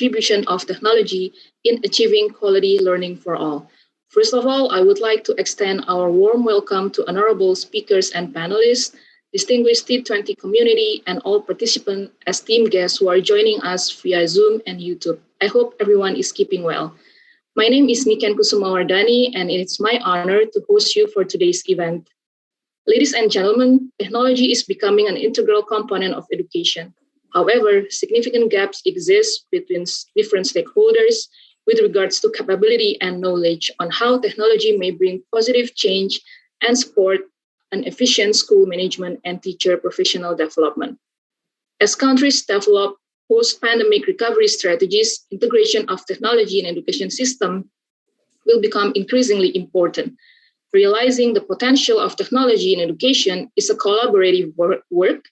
contribution of technology in achieving quality learning for all. First of all, I would like to extend our warm welcome to honorable speakers and panelists, distinguished T20 community, and all participants as team guests who are joining us via Zoom and YouTube. I hope everyone is keeping well. My name is Niken Kusumawardani, and it's my honor to host you for today's event. Ladies and gentlemen, technology is becoming an integral component of education. However, significant gaps exist between different stakeholders with regards to capability and knowledge on how technology may bring positive change and support an efficient school management and teacher professional development. As countries develop post-pandemic recovery strategies, integration of technology in education system will become increasingly important. Realizing the potential of technology in education is a collaborative work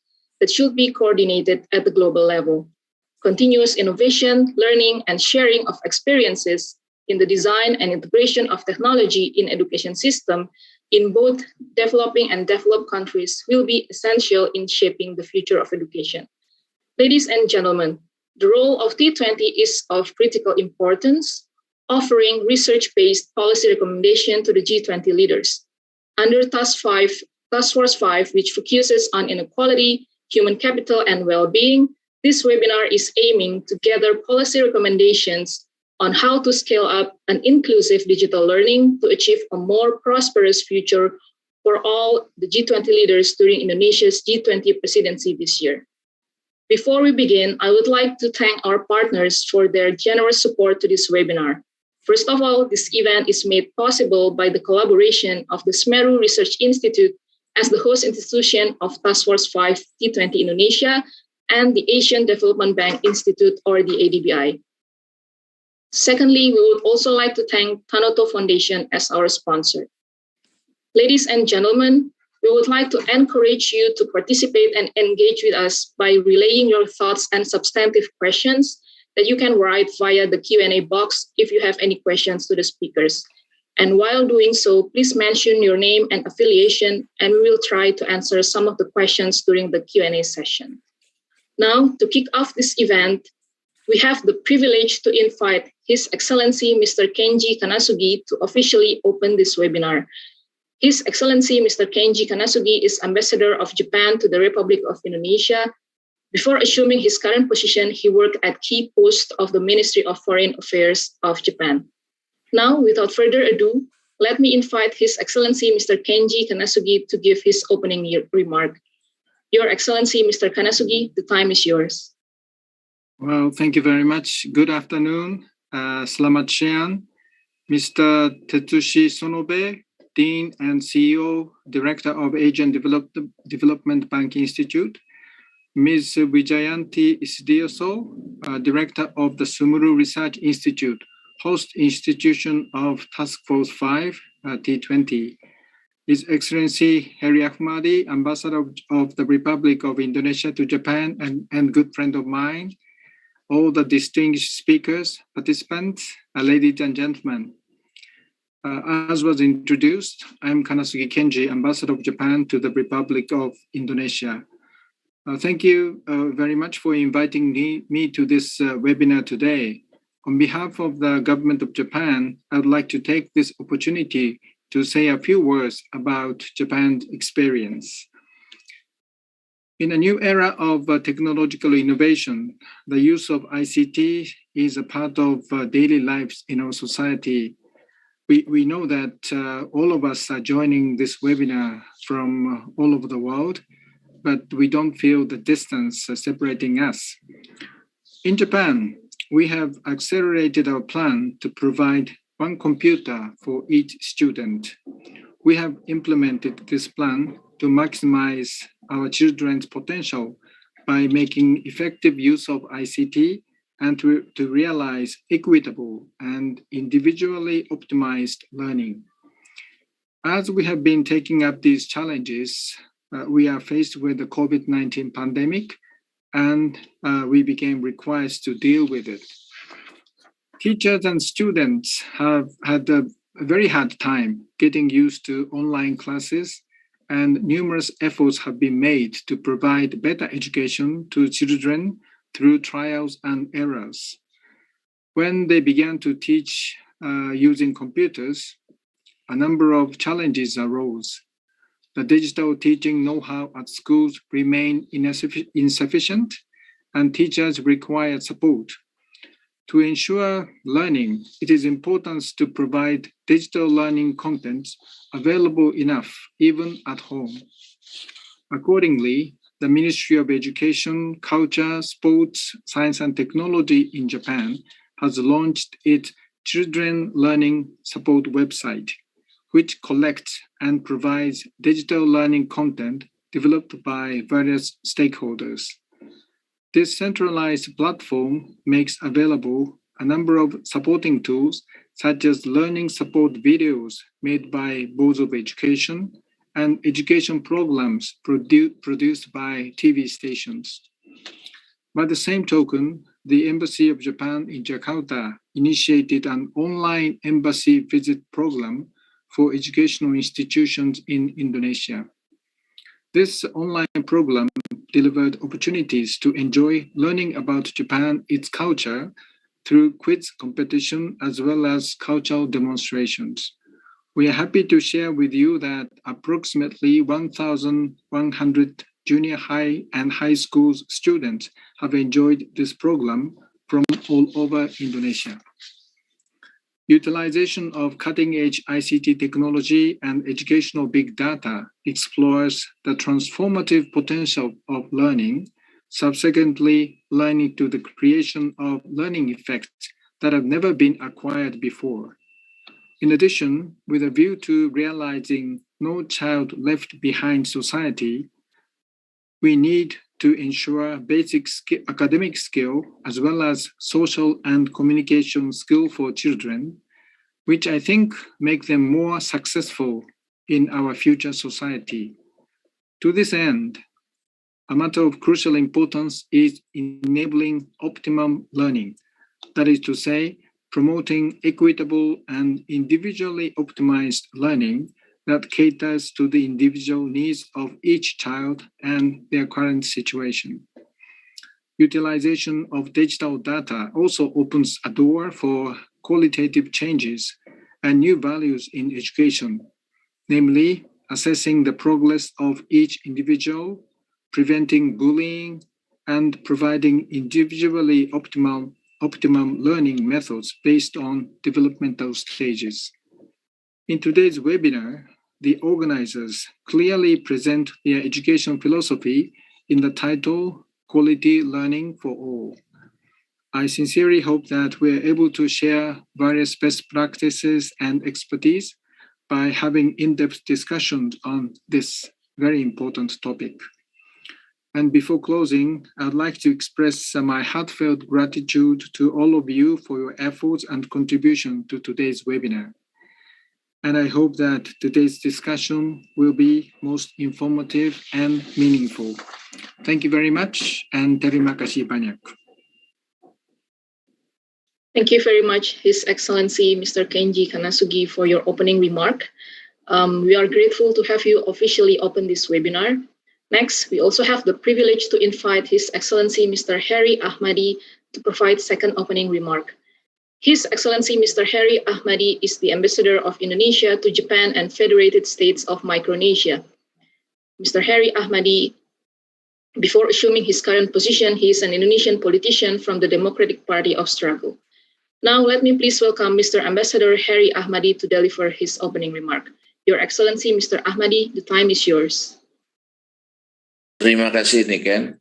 that should be coordinated at the global level. Continuous innovation, learning, and sharing of experiences in the design and integration of technology in education system in both developing and developed countries will be essential in shaping the future of education. Ladies and gentlemen, the role of T20 is of critical importance, offering research-based policy recommendation to the G20 leaders. Under Task Force 5, which focuses on inequality, human capital, and well-being, this webinar is aiming to gather policy recommendations on how to scale up an inclusive digital learning to achieve a more prosperous future for all the G20 leaders during Indonesia's G20 presidency this year. Before we begin, I would like to thank our partners for their generous support to this webinar. First of all, this event is made possible by the collaboration of the Semeru Research Institute as the host institution of Task Force 5 T20 Indonesia and the Asian Development Bank Institute, or the ADBI. Secondly, we would also like to thank Tanoto Foundation as our sponsor. Ladies and gentlemen, we would like to encourage you to participate and engage with us by relaying your thoughts and substantive questions that you can write via the Q&A box if you have any questions to the speakers. And while doing so, please mention your name and affiliation, and we will try to answer some of the questions during the Q&A session. Now, to kick off this event, we have the privilege to invite His Excellency Mr. Kenji Kanasugi to officially open this webinar. His Excellency Mr. Kenji Kanasugi is Ambassador of Japan to the Republic of Indonesia. Before assuming his current position, he worked at key posts of the Ministry of Foreign Affairs of Japan. Now, without further ado, let me invite His Excellency Mr. Kenji Kanasugi to give his opening remark. Your Excellency Mr. Kanasugi, the time is yours. Well, thank you very much. Good afternoon. Selamat siang, Mr. Tatsushi Sonobe, Dean and CEO, Director of Asian Development Bank Institute, Ms. Wijayanti Isdioso, Director of the Semeru Research Institute, host institution of Task Force 5, T20, His Excellency Heri Ahmadi, Ambassador of the Republic of Indonesia to Japan and good friend of mine, all the distinguished speakers, participants, ladies and gentlemen. As was introduced, I'm Kanasugi Kenji, Ambassador of Japan to the Republic of Indonesia. Thank you very much for inviting me to this webinar today. On behalf of the government of Japan, I would like to take this opportunity to say a few words about Japan's experience. In a new era of technological innovation, the use of ICT is a part of daily lives in our society. We know that all of us are joining this webinar from all over the world, but we don't feel the distance separating us. In Japan, we have accelerated our plan to provide one computer for each student. We have implemented this plan to maximize our children's potential by making effective use of ICT and to realize equitable and individually optimized learning. As we have been taking up these challenges, we are faced with the COVID-19 pandemic, and we became required to deal with it. Teachers and students have had a very hard time getting used to online classes, and numerous efforts have been made to provide better education to children through trials and errors. When they began to teach using computers, a number of challenges arose. The digital teaching know-how at schools remained insufficient, and teachers required support. To ensure learning, it is important to provide digital learning content available enough, even at home. Accordingly, the Ministry of Education, Culture, Sports, Science and Technology in Japan has launched its Children Learning Support website, which collects and provides digital learning content developed by various stakeholders. This centralized platform makes available a number of supporting tools, such as learning support videos made by Boards of Education and education programs produced by TV stations. By the same token, the Embassy of Japan in Jakarta initiated an online embassy visit program for educational institutions in Indonesia. This online program delivered opportunities to enjoy learning about Japan, its culture, through quiz competition as well as cultural demonstrations. We are happy to share with you that approximately 1,100 junior high and high school students have enjoyed this program from all over Indonesia. Utilization of cutting-edge ICT technology and educational big data explores the transformative potential of learning, subsequently leading to the creation of learning effects that have never been acquired before. In addition, with a view to realizing no child left behind society, we need to ensure basic academic skill as well as social and communication skill for children, which I think make them more successful in our future society. To this end, a matter of crucial importance is enabling optimum learning, that is to say, promoting equitable and individually optimized learning that caters to the individual needs of each child and their current situation. Utilization of digital data also opens a door for qualitative changes and new values in education, namely assessing the progress of each individual, preventing bullying, and providing individually optimum learning methods based on developmental stages. In today's webinar, the organizers clearly present their education philosophy in the title, Quality Learning for All. I sincerely hope that we're able to share various best practices and expertise by having in-depth discussions on this very important topic. And before closing, I'd like to express my heartfelt gratitude to all of you for your efforts and contribution to today's webinar. And I hope that today's discussion will be most informative and meaningful. Thank you very much, and terima kasih banyak. Thank you very much, His Excellency Mr. Kenji Kanasugi, for your opening remark. We are grateful to have you officially open this webinar. Next, we also have the privilege to invite His Excellency Mr. Heri Ahmadi to provide second opening remark. His Excellency Mr. Heri Ahmadi is the Ambassador of Indonesia to Japan and Federated States of Micronesia. Mr. Heri Ahmadi, before assuming his current position, he is an Indonesian politician from the Democratic Party of Struggle. Now, let me please welcome Mr. Ambassador Heri Ahmadi to deliver his opening remark. Your Excellency Mr. Ahmadi, the time is yours. Terima kasih, Niken.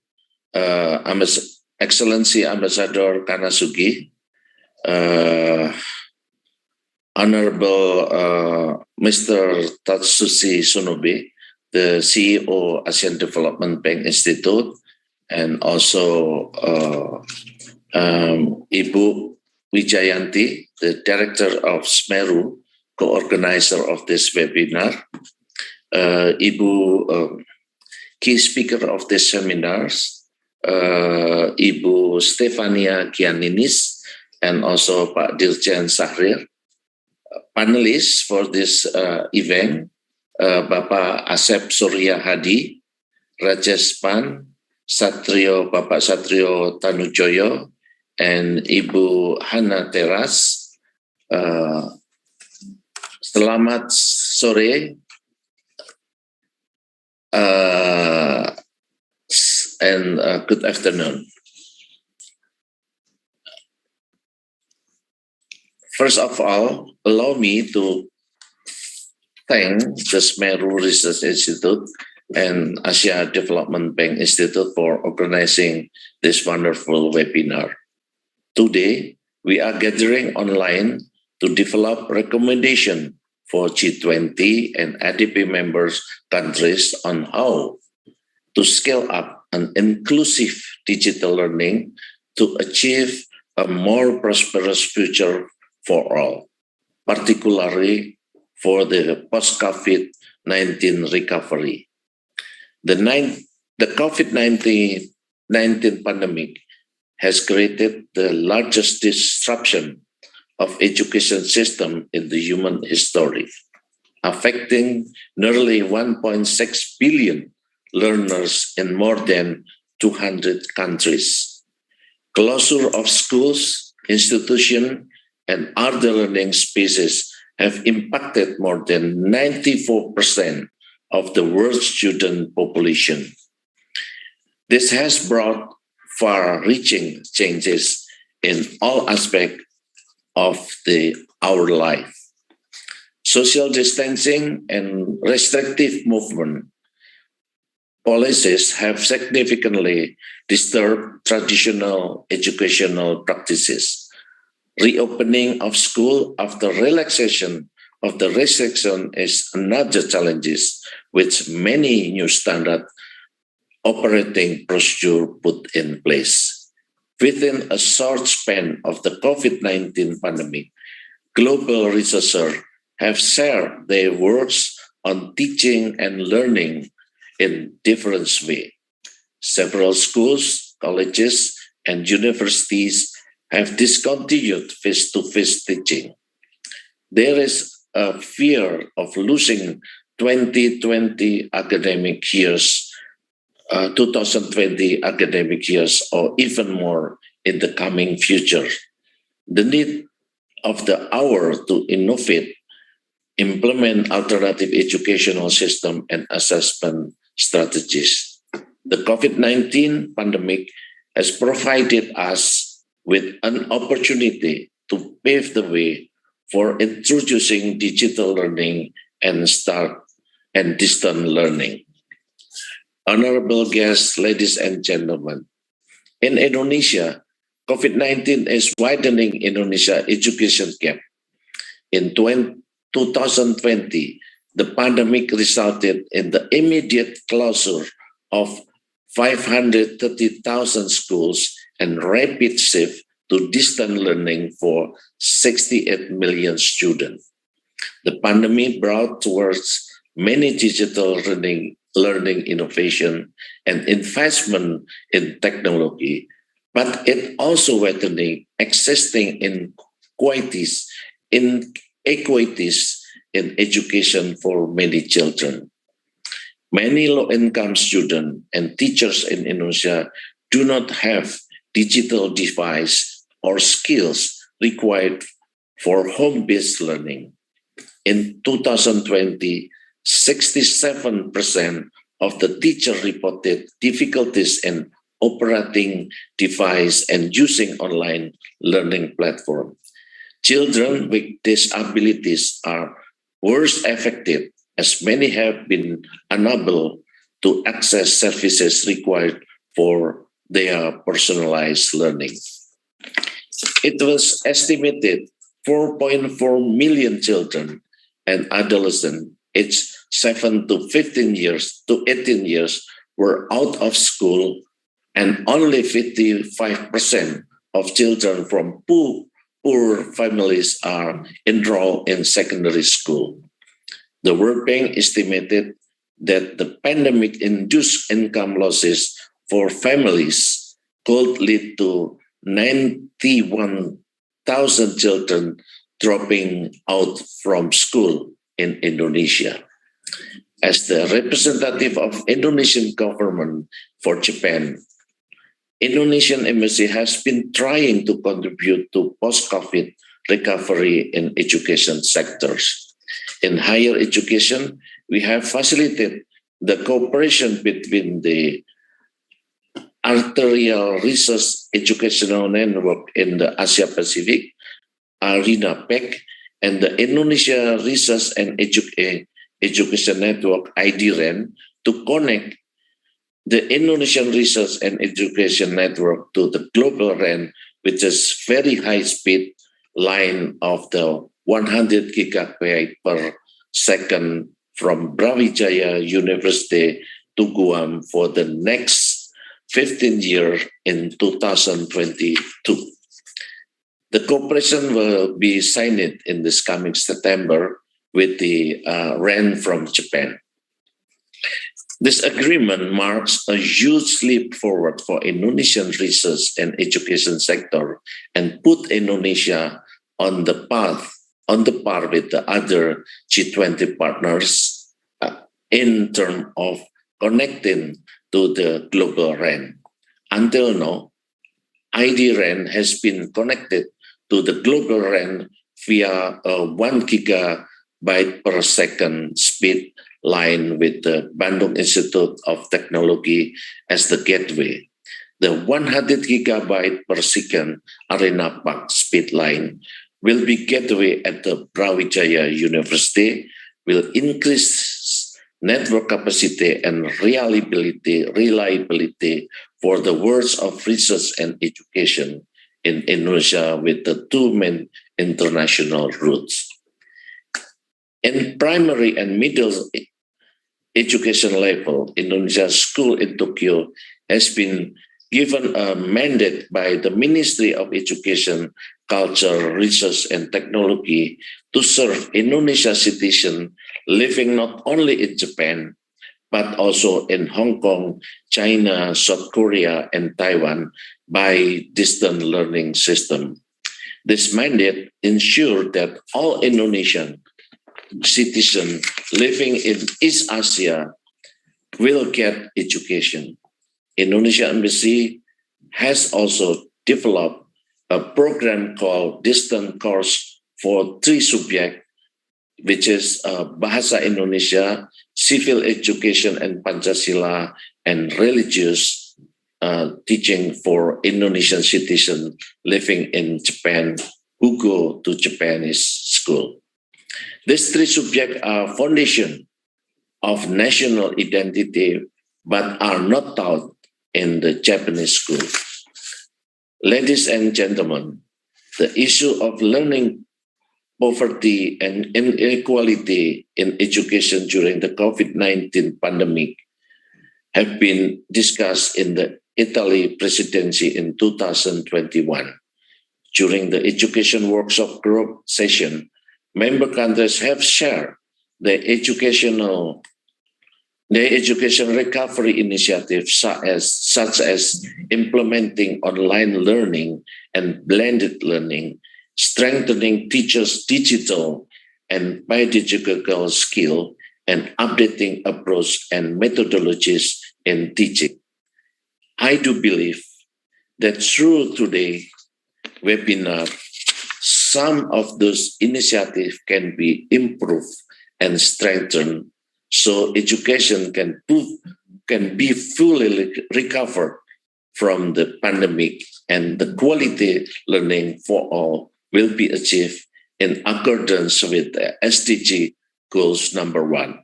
Excellency Ambassador Kanasugi, Honorable Mr. Tatsushi Sonobe, the CEO Asian Development Bank Institute, and also Ibu Wijayanti, the Director of SMERU, co-organizer of this webinar, Ibu key speaker of this seminars, Ibu Stefania Giannini, and also Pak Dirjen Sahrir. Panelists for this event, Bapak Asep Surya Hadi, Rajesh Pan, Bapak Satrio Tanujoyo, and Ibu Hana Teras. Selamat sore and good afternoon. First of all, allow me to thank the Semeru Research Institute and Asia Development Bank Institute for organizing this wonderful webinar. Today, we are gathering online to develop recommendations for G20 and ADB members countries on how to scale up an inclusive digital learning to achieve a more prosperous future for all, particularly for the post-COVID-19 recovery. The COVID-19 pandemic has created the largest disruption of education system in the human history, affecting nearly 1.6 billion learners in more than 200 countries. Closure of schools, institutions, and other learning spaces have impacted more than 94% of the world's student population. This has brought far-reaching changes in all aspects of our life. Social distancing and restrictive movement policies have significantly disturbed traditional educational practices. Reopening of school after relaxation of the restriction is another challenge, with many new standard operating procedure put in place. Within a short span of the COVID-19 pandemic, global researchers have shared their works on teaching and learning in different ways. Several schools, colleges, and universities have discontinued face-to-face teaching. There is a fear of losing 2020 academic years, 2020 academic years, or even more in the coming future. The need of the hour to innovate, implement alternative educational system and assessment strategies. The COVID-19 pandemic has provided us with an opportunity to pave the way for introducing digital learning and distant learning. Honorable guests, ladies and gentlemen, in Indonesia, COVID-19 is widening Indonesia education gap. In 2020, the pandemic resulted in the immediate closure of 530,000 schools and rapid shift to distant learning for 68 million students. The pandemic brought towards many digital learning innovation and investment in technology, but it also widening existing inequities in education for many children. Many low-income students and teachers in Indonesia do not have digital device or skills required for home-based learning. In 2020, 67% of the teachers reported difficulties in operating device and using online learning platform. Children with disabilities are worst affected, as many have been unable to access services required for their personalized learning. It was estimated 4.4 million children and adolescents aged 7 to 18 years were out of school, and only 55% of children from poor families are enrolled in secondary school. The World Bank estimated that the pandemic-induced income losses for families could lead to 91,000 children dropping out from school in Indonesia. As the representative of Indonesian government for Japan, Indonesian Embassy has been trying to contribute to post-COVID recovery in education sectors. In higher education, we have facilitated the cooperation between the Arterial Research Educational Network in the Asia Pacific, ARENA PEC, and the Indonesia Research and Education Network, IDREN, to connect the Indonesian Research and Education Network to the global RAN, which is very high-speed line of the 100 gigabyte per second from Brawijaya University to Guam for the next 15 years in 2022. The cooperation will be signed in this coming September with the RAN from Japan. This agreement marks a huge leap forward for Indonesian research and education sector and put Indonesia on the par with the other G20 partners in terms of connecting to the global RAN. Until now, IDRAN has been connected to the global RAN via a 1 gigabyte per second speed line with the Bandung Institute of Technology as the gateway. The 100 gigabyte per second Arena Park speed line will be gateway at the Brawijaya University, will increase network capacity and reliability for the worlds of research and education in Indonesia with the two main international routes. In primary and middle education level, Indonesia's school in Tokyo has been given a mandate by the Ministry of Education, Culture, Research and Technology to serve Indonesia citizens living not only in Japan, but also in Hong Kong, China, South Korea, and Taiwan by distant learning system. This mandate ensured that all Indonesian citizens living in East Asia will get education. Indonesia Embassy has also developed a program called Distant Course for 3 subjects, which is Bahasa Indonesia, Civil Education and Pancasila, and Religious teaching for Indonesian citizens living in Japan who go to Japanese school. These 3 subjects are foundation of national identity, but are not taught in the Japanese school. Ladies and gentlemen, the issue of learning poverty and inequality in education during the COVID-19 pandemic have been discussed in the Italy presidency in 2021. During the education workshop group session, member countries have shared their education recovery initiatives such as implementing online learning and blended learning, strengthening teachers' digital and pedagogical skill, and updating approach and methodologies in teaching. I do believe that through today's webinar, some of those initiatives can be improved and strengthened so education can be fully recovered from the pandemic, and the quality learning for all will be achieved in accordance with the SDG goals number 1,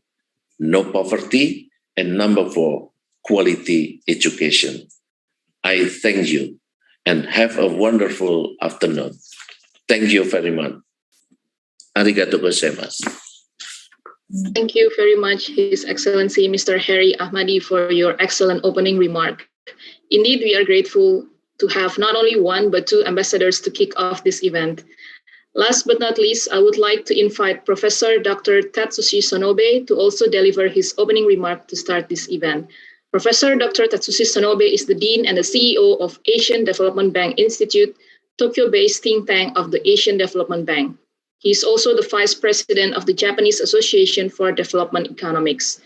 no poverty, and number 4, quality education. I thank you and have a wonderful afternoon. Thank you very much. Arigatou gozaimasu. Thank you very much, His Excellency Mr. Heri Ahmadi, for your excellent opening remark. Indeed, we are grateful to have not only 1 but 2 ambassadors to kick off this event. Last but not least, I would like to invite Professor Dr. Tatsushi Sonobe to also deliver his opening remark to start this event. Professor Dr. Tatsushi Sonobe is the Dean and the CEO of Asian Development Bank Institute, Tokyo-based think tank of the Asian Development Bank. He is also the Vice President of the Japanese Association for Development Economics.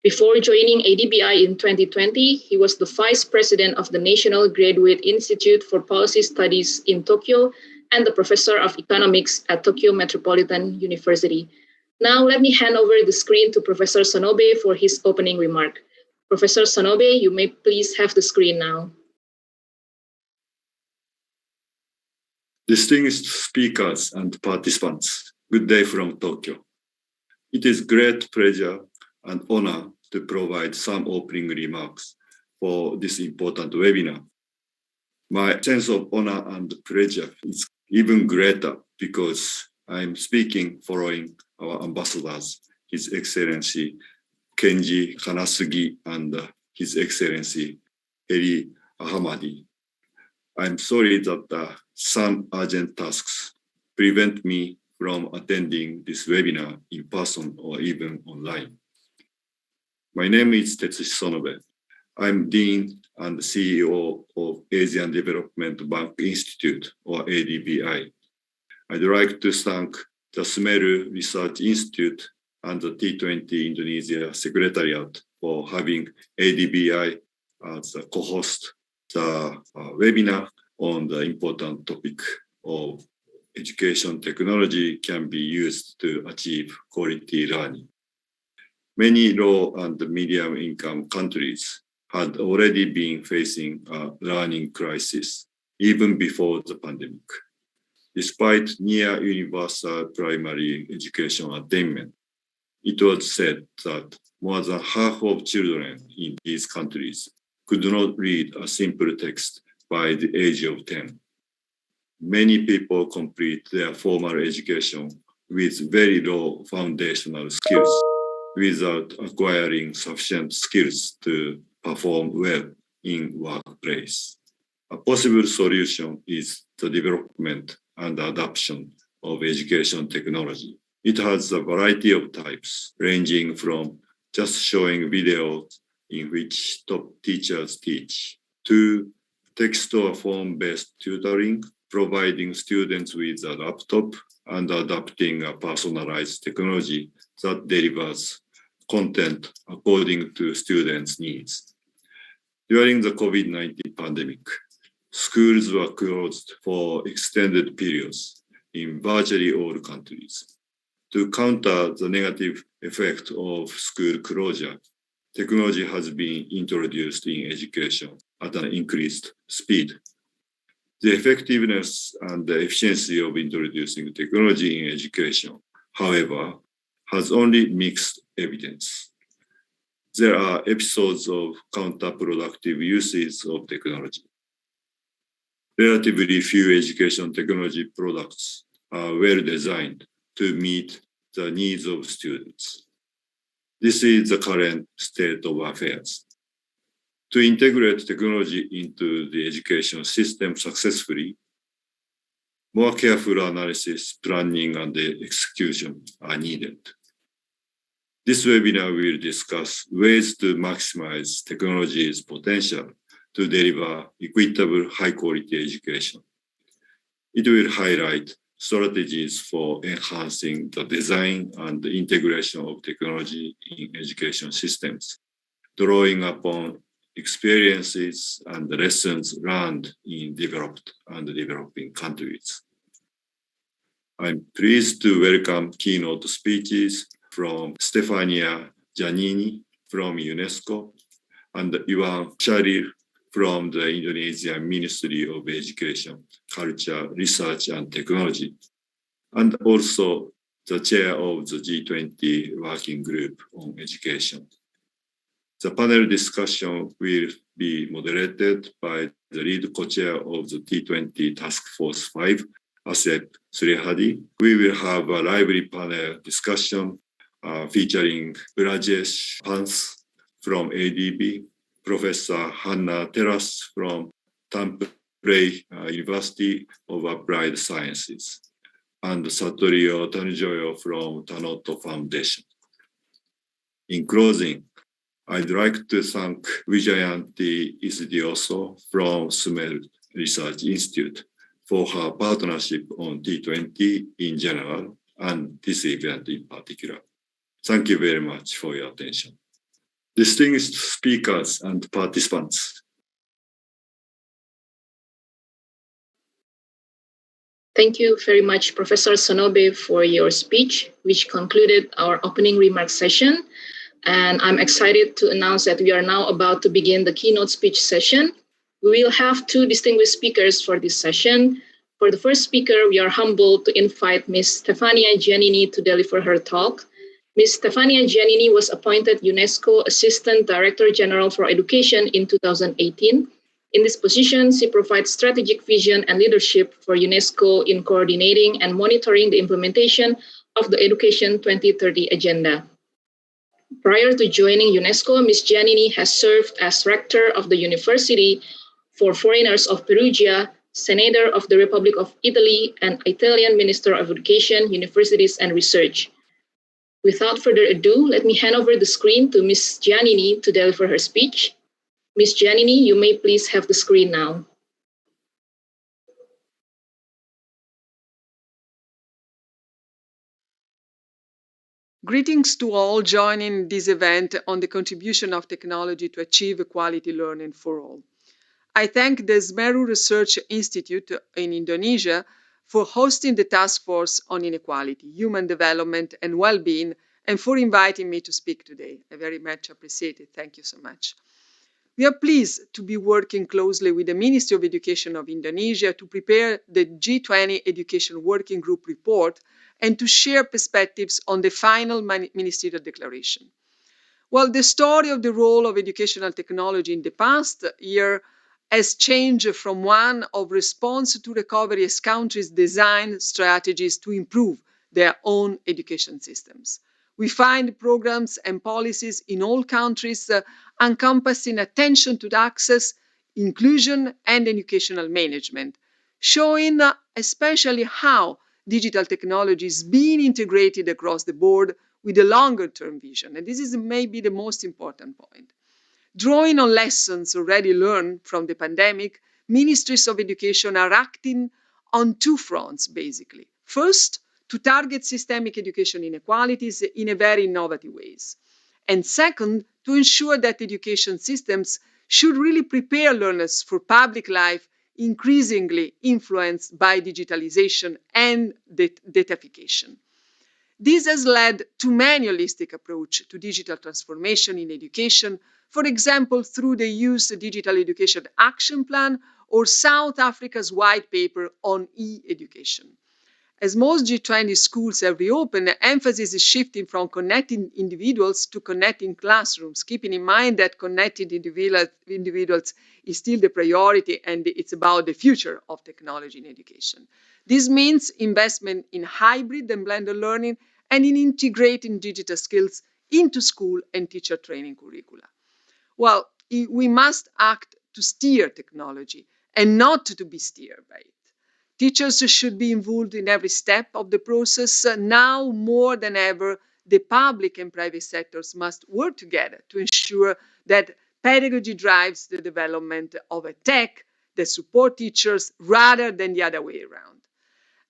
Before joining ADBI in 2020, he was the Vice President of the National Graduate Institute for Policy Studies in Tokyo and the Professor of Economics at Tokyo Metropolitan University. Now let me hand over the screen to Professor Sonobe for his opening remark. Professor Sonobe, you may please have the screen now. Distinguished speakers and participants, good day from Tokyo. It is great pleasure and honor to provide some opening remarks for this important webinar. My sense of honor and pleasure is even greater because I'm speaking following our ambassadors, His Excellency Kenji Kanasugi and His Excellency Heri Ahmadi. I'm sorry that some urgent tasks prevent me from attending this webinar in person or even online. My name is Tatsushi Sonobe. I'm Dean and CEO of Asian Development Bank Institute, or ADBI. I'd like to thank the Sumeru Research Institute and the T20 Indonesia Secretariat for having ADBI as a co-host the webinar on the important topic of education technology can be used to achieve quality learning. Many low and medium income countries had already been facing a learning crisis even before the pandemic. Despite near universal primary education attainment, it was said that more than half of children in these countries could not read a simple text by the age of 10. Many people complete their formal education with very low foundational skills without acquiring sufficient skills to perform well in workplace. A possible solution is the development and adoption of education technology. It has a variety of types, ranging from just showing videos in which top teachers teach, to text or phone-based tutoring, providing students with a laptop and adapting a personalized technology that delivers content according to students' needs. During the COVID-19 pandemic, schools were closed for extended periods in virtually all countries. To counter the negative effect of school closure, technology has been introduced in education at an increased speed. The effectiveness and the efficiency of introducing technology in education, however, has only mixed evidence. There are episodes of counterproductive uses of technology. Relatively few education technology products are well designed to meet the needs of students. This is the current state of affairs. To integrate technology into the education system successfully, more careful analysis, planning, and execution are needed. This webinar will discuss ways to maximize technology's potential to deliver equitable, high-quality education. It will highlight strategies for enhancing the design and the integration of technology in education systems, drawing upon experiences and lessons learned in developed and developing countries. I'm pleased to welcome Keynote Speeches from Stefania Giannini from UNESCO and Iwan Sharil from the Indonesian Ministry of Education, Culture, Research and Technology, and also the chair of the G20 Working Group on Education. The panel discussion will be moderated by the lead co-chair of the T20 Task Force 5, Asep Surehadi. We will have a lively panel discussion featuring Rajesh Pants from ADB, Professor Hannah Terras from Tampere University of Applied Sciences, and Satorio Tanujoyo from Tanoto Foundation. In closing, I'd like to thank Vijayanti Isidioso from Sumeru Research Institute for her partnership on T20 in general and this event in particular. Thank you very much for your attention. distinguished speakers and participants. Thank you very much, Professor Sonobe, for your speech, which concluded our opening remarks session. And I'm excited to announce that we are now about to begin the keynote speech session. We will have two distinguished speakers for this session. For the first speaker, we are humbled to invite Ms. Stefania Giannini to deliver her talk. Ms. Stefania Giannini was appointed UNESCO Assistant Director General for Education in 2018. In this position, she provides strategic vision and leadership for UNESCO in coordinating and monitoring the implementation of the Education 2030 Agenda. Prior to joining UNESCO, Ms. Giannini has served as rector of the University for Foreigners of Perugia, Senator of the Republic of Italy, and Italian Minister of Education, Universities and Research. Without further ado, let me hand over the screen to Ms. Giannini to deliver her speech. Ms. Giannini, you may please have the screen now. Greetings to all joining this event on the contribution of technology to achieve quality learning for all. I thank the Semeru Research Institute in Indonesia for hosting the Task Force on Inequality, Human Development and Well-being, and for inviting me to speak today. I very much appreciate it. Thank you so much. We are pleased to be working closely with the Ministry of Education of Indonesia to prepare the G20 Education Working Group report and to share perspectives on the final ministerial declaration. Well, the story of the role of educational technology in the past year has changed from one of response to recovery as countries design strategies to improve their own education systems. We find programs and policies in all countries encompassing attention to the access, inclusion, and educational management, showing especially how digital technology is being integrated across the board with a longer-term vision. And this is maybe the most important point. Drawing on lessons already learned from the pandemic, ministries of education are acting on two fronts, basically. First, to target systemic education inequalities in a very innovative ways. And second, to ensure that education systems should really prepare learners for public life increasingly influenced by digitalization and datafication. This has led to many holistic approach to digital transformation in education, for example, through the Youth Digital Education Action Plan or South Africa's white paper on e-education. As most G20 schools have reopened, the emphasis is shifting from connecting individuals to connecting classrooms, keeping in mind that connected individuals is still the priority and it's about the future of technology in education. This means investment in hybrid and blended learning and in integrating digital skills into school and teacher training curricula. Well, we must act to steer technology and not to be steered by it. Teachers should be involved in every step of the process. Now more than ever, the public and private sectors must work together to ensure that pedagogy drives the development of a tech that support teachers rather than the other way around.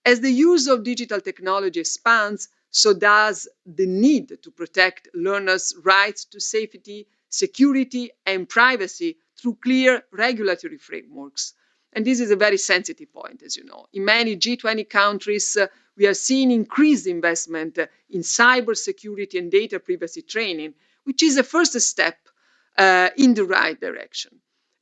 As the use of digital technology expands, so does the need to protect learners' rights to safety, security, and privacy through clear regulatory frameworks. And this is a very sensitive point, as you know. In many G20 countries, we are seeing increased investment in cybersecurity and data privacy training, which is a first step in the right direction.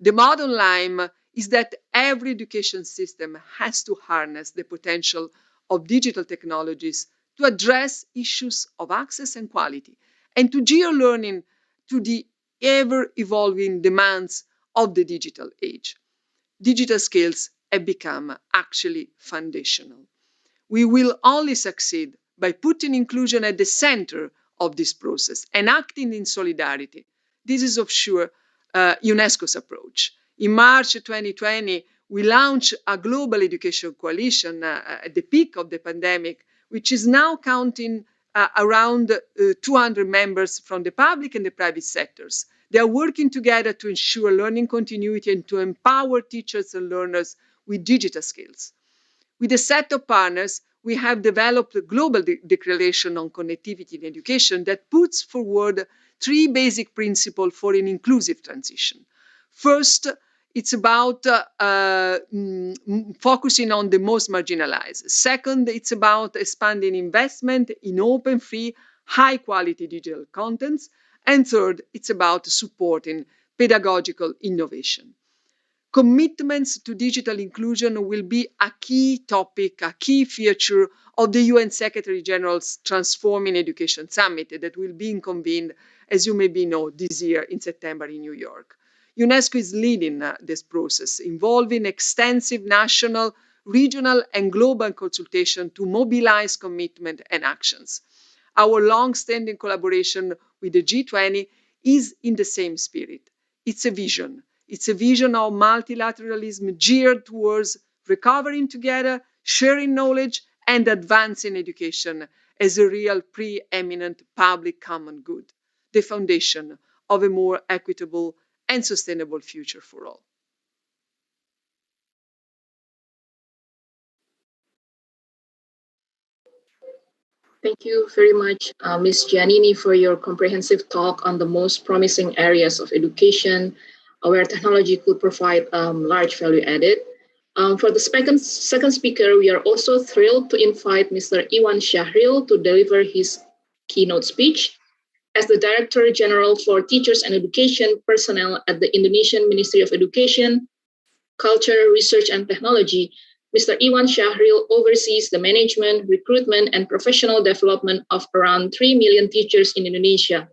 The bottom line is that every education system has to harness the potential of digital technologies to address issues of access and quality, and to gear learning to the ever-evolving demands of the digital age. Digital skills have become actually foundational. We will only succeed by putting inclusion at the center of this process and acting in solidarity. This is, of sure, UNESCO's approach. In March 2020, we launched a global education coalition at the peak of the pandemic, which is now counting around 200 members from the public and the private sectors. They are working together to ensure learning continuity and to empower teachers and learners with digital skills. With a set of partners, we have developed a global declaration on connectivity in education that puts forward three basic principles for an inclusive transition. First, it's about focusing on the most marginalized. Second, it's about expanding investment in open, free, high-quality digital contents. And third, it's about supporting pedagogical innovation. Commitments to digital inclusion will be a key topic, a key feature of the UN Secretary General's Transforming Education Summit that will be convened, as you maybe know, this year in September in New York. UNESCO is leading this process, involving extensive national, regional, and global consultation to mobilize commitment and actions. Our long-standing collaboration with the G20 is in the same spirit. It's a vision. It's a vision of multilateralism geared towards recovering together, sharing knowledge, and advancing education as a real preeminent public common good, the foundation of a more equitable and sustainable future for all. Thank you very much, Ms. Giannini, for your comprehensive talk on the most promising areas of education where technology could provide large value added. For the second speaker, we are also thrilled to invite Mr. Iwan Syahril to deliver his keynote speech. As the Director General for Teachers and Education Personnel at the Indonesian Ministry of Education, Culture, Research and Technology, Mr. Iwan Syahril oversees the management, recruitment, and professional development of around 3 million teachers in Indonesia.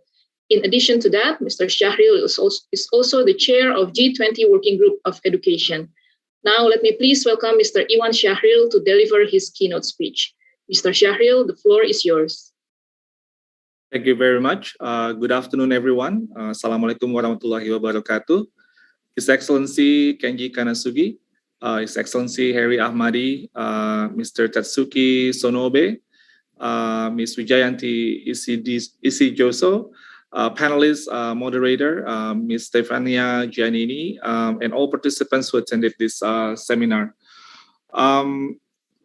In addition to that, Mr. Syahril is also the chair of G20 Working Group of Education. Now, let me please welcome Mr. Iwan Syahril to deliver his keynote speech. Mr. Syahril, the floor is yours. Thank you very much. Good afternoon, everyone. Assalamualaikum warahmatullahi wabarakatuh. His Excellency Kenji Kanasugi, His Excellency Harry Ahmadi, Mr. Tatsuki Sonobe, Ms. Wijayanti Isijoso, panelist, moderator, Ms. Stefania Giannini, and all participants who attended this seminar.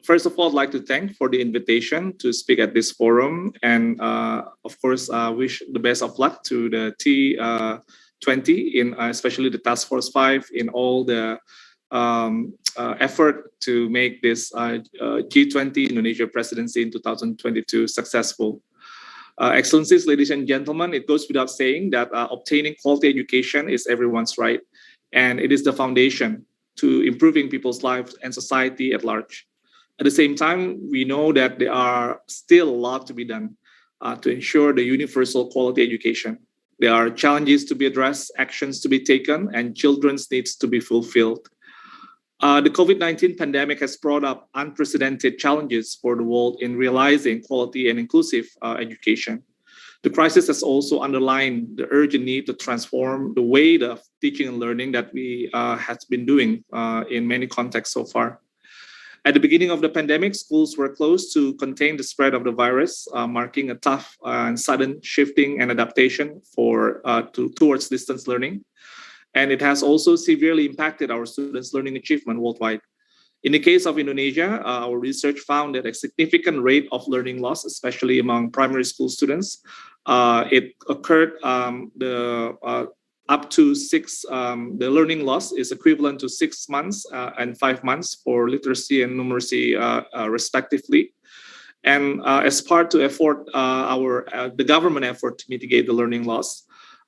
First of all, I'd like to thank for the invitation to speak at this forum, and of course, wish the best of luck to the T20, in especially the Task Force 5, in all the effort to make this G20 Indonesia presidency in 2022 successful. Excellencies, ladies and gentlemen, it goes without saying that obtaining quality education is everyone's right, and it is the foundation to improving people's lives and society at large. At the same time, we know that there are still a lot to be done to ensure the universal quality education. There are challenges to be addressed, actions to be taken, and children's needs to be fulfilled. The COVID-19 pandemic has brought up unprecedented challenges for the world in realizing quality and inclusive education. The crisis has also underlined the urgent need to transform the way of teaching and learning that we have been doing in many contexts so far. At the beginning of the pandemic, schools were closed to contain the spread of the virus, marking a tough and sudden shifting and adaptation towards distance learning. And it has also severely impacted our students' learning achievement worldwide. In the case of Indonesia, our research found that a significant rate of learning loss, especially among primary school students, it occurred up to the learning loss is equivalent to 6 months and 5 months for literacy and numeracy respectively. And as part to effort the government effort to mitigate the learning loss,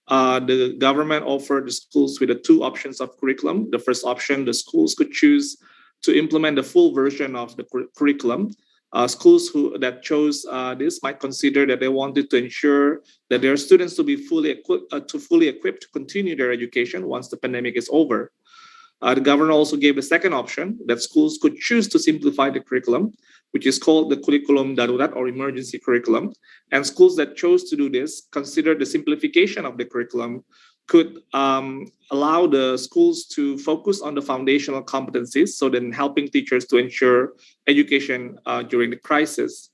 the government offered the schools with the two options of curriculum. The first option, the schools could choose to implement the full version of the curriculum. Schools that chose this might consider that they wanted to ensure that their students to be fully equipped to continue their education once the pandemic is over. The governor also gave the second option that schools could choose to simplify the curriculum, which is called the curriculum darurat or emergency curriculum. And schools that chose to do this considered the simplification of the curriculum could allow the schools to focus on the foundational competencies, so then helping teachers to ensure education during the crisis.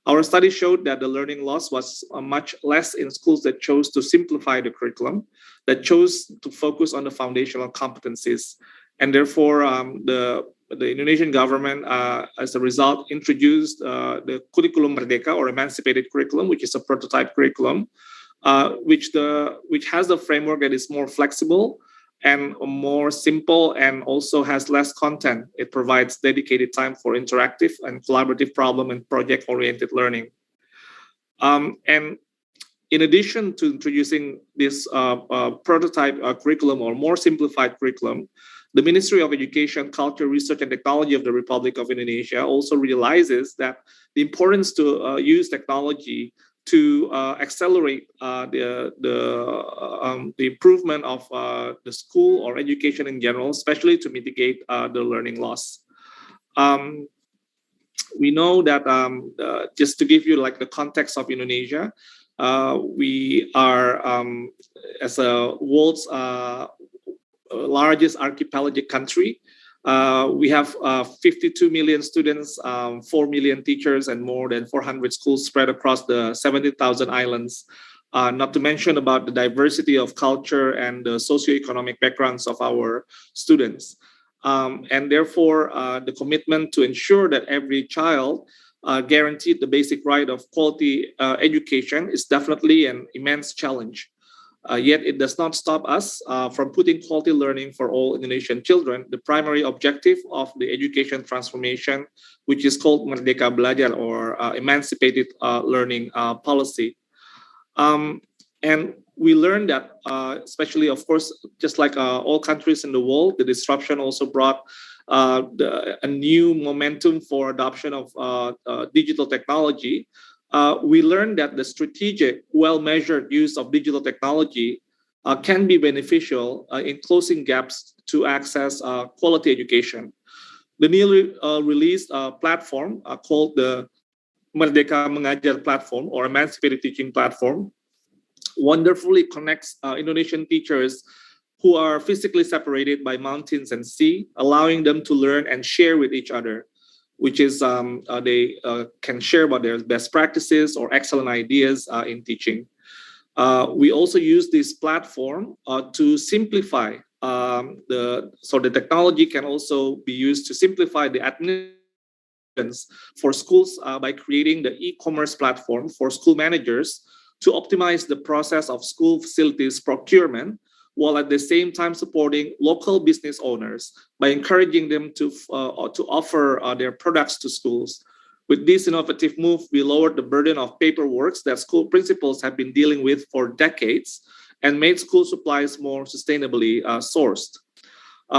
Our study showed that the learning loss was much less in schools that chose to simplify the curriculum, that chose to focus on the foundational competencies. And therefore, the Indonesian government, as a result, introduced the Curriculum Merdeka or Emancipated Curriculum, which is a prototype curriculum, which has the framework that is more flexible and more simple and also has less content. It provides dedicated time for interactive and collaborative problem and project-oriented learning. And in addition to introducing this prototype curriculum or more simplified curriculum, the Ministry of Education, Culture, Research and Technology of the Republic of Indonesia also realizes that the importance to use technology to accelerate the improvement of the school or education in general, especially to mitigate the learning loss. We know that just to give you like the context of Indonesia, we are as a world's largest archipelagic country. We have 52 million students, 4 million teachers, and more than 400 schools spread across the 70,000 islands. Not to mention about the diversity of culture and the socioeconomic backgrounds of our students. And therefore, the commitment to ensure that every child guaranteed the basic right of quality education is definitely an immense challenge. Yet it does not stop us from putting quality learning for all Indonesian children, the primary objective of the education transformation, which is called Merdeka Belajar or emancipated learning policy. And we learned that, especially, of course, just like all countries in the world, the disruption also brought a new momentum for adoption of digital technology. We learned that the strategic, well-measured use of digital technology can be beneficial in closing gaps to access quality education. The newly released platform called the Merdeka Mengajar platform or Emancipated Teaching platform wonderfully connects Indonesian teachers who are physically separated by mountains and sea, allowing them to learn and share with each other, which is they can share about their best practices or excellent ideas in teaching. We also use this platform to simplify so the technology can also be used to simplify the administration for schools by creating the e-commerce platform for school managers to optimize the process of school facilities procurement, while at the same time supporting local business owners by encouraging them to offer their products to schools. With this innovative move, we lowered the burden of paperwork that school principals have been dealing with for decades and made school supplies more sustainably sourced.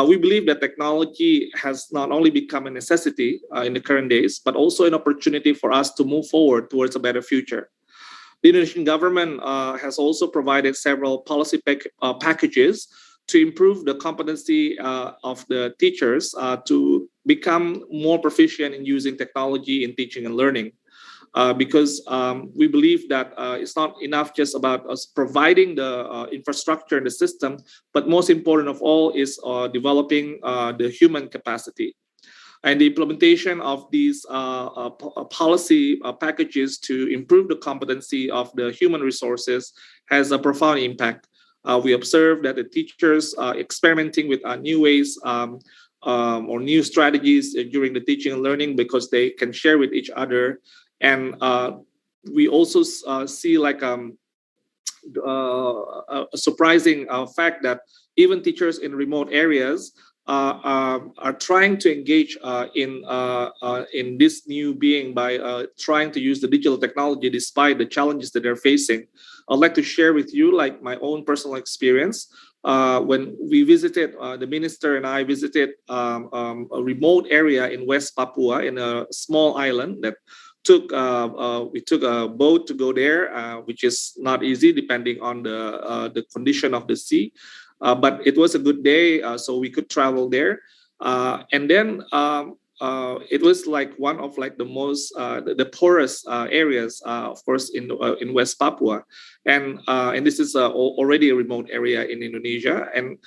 We believe that technology has not only become a necessity in the current days, but also an opportunity for us to move forward towards a better future. The Indonesian government has also provided several policy packages to improve the competency of the teachers to become more proficient in using technology in teaching and learning. Because we believe that it's not enough just about us providing the infrastructure and the system, but most important of all is developing the human capacity. And the implementation of these policy packages to improve the competency of the human resources has a profound impact. We observe that the teachers are experimenting with new ways or new strategies during the teaching and learning because they can share with each other. And we also see like a surprising fact that even teachers in remote areas are trying to engage in this new being by trying to use the digital technology despite the challenges that they're facing. I'd like to share with you like my own personal experience. When we visited, the minister and I visited a remote area in West Papua in a small island that we took a boat to go there, which is not easy depending on the condition of the sea. But it was a good day, so we could travel there. And then it was like one of like the most the poorest areas, of course, in West Papua, and this is already a remote area in Indonesia. And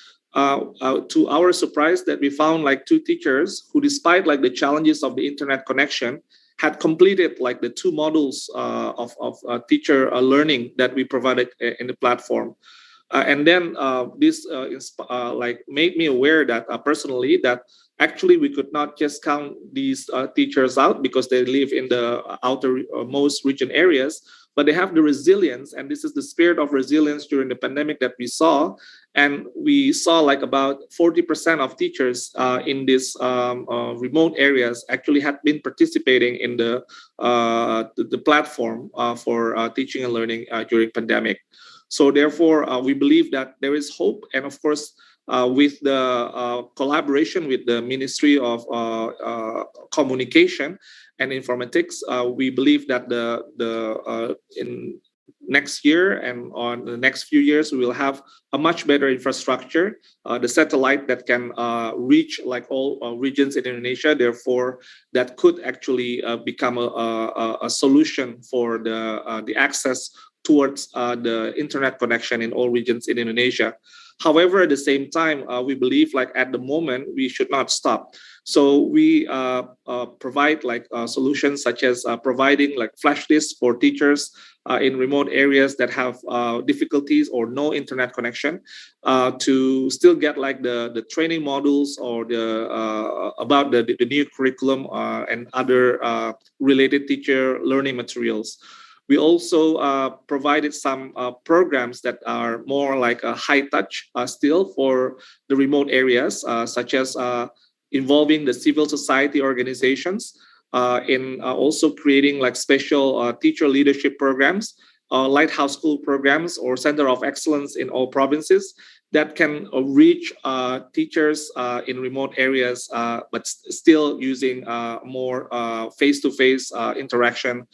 to our surprise, that we found like two teachers who, despite like the challenges of the internet connection, had completed like the 2 modules of teacher learning that we provided in the platform. And then this like made me aware that personally that actually we could not just count these teachers out because they live in the outermost region areas, but they have the resilience, and this is the spirit of resilience during the pandemic that we saw. And we saw like about 40% of teachers in these remote areas actually had been participating in the platform for teaching and learning during pandemic. So therefore, we believe that there is hope, and of course, with the collaboration with the Ministry of Communication and Informatics, we believe that in next year and on the next few years, we will have a much better infrastructure, the satellite that can reach like all regions in Indonesia. Therefore, that could actually become a solution for the access towards the internet connection in all regions in Indonesia. However, at the same time, we believe like at the moment, we should not stop. So we provide like solutions such as providing like flash disks for teachers in remote areas that have difficulties or no internet connection to still get like the training modules or the about the new curriculum and other related teacher learning materials. We also provided some programs that are more like a high touch still for the remote areas, such as involving the civil society organizations in also creating like special teacher leadership programs, lighthouse school programs, or center of excellence in all provinces that can reach teachers in remote areas, but still using more face-to-face interaction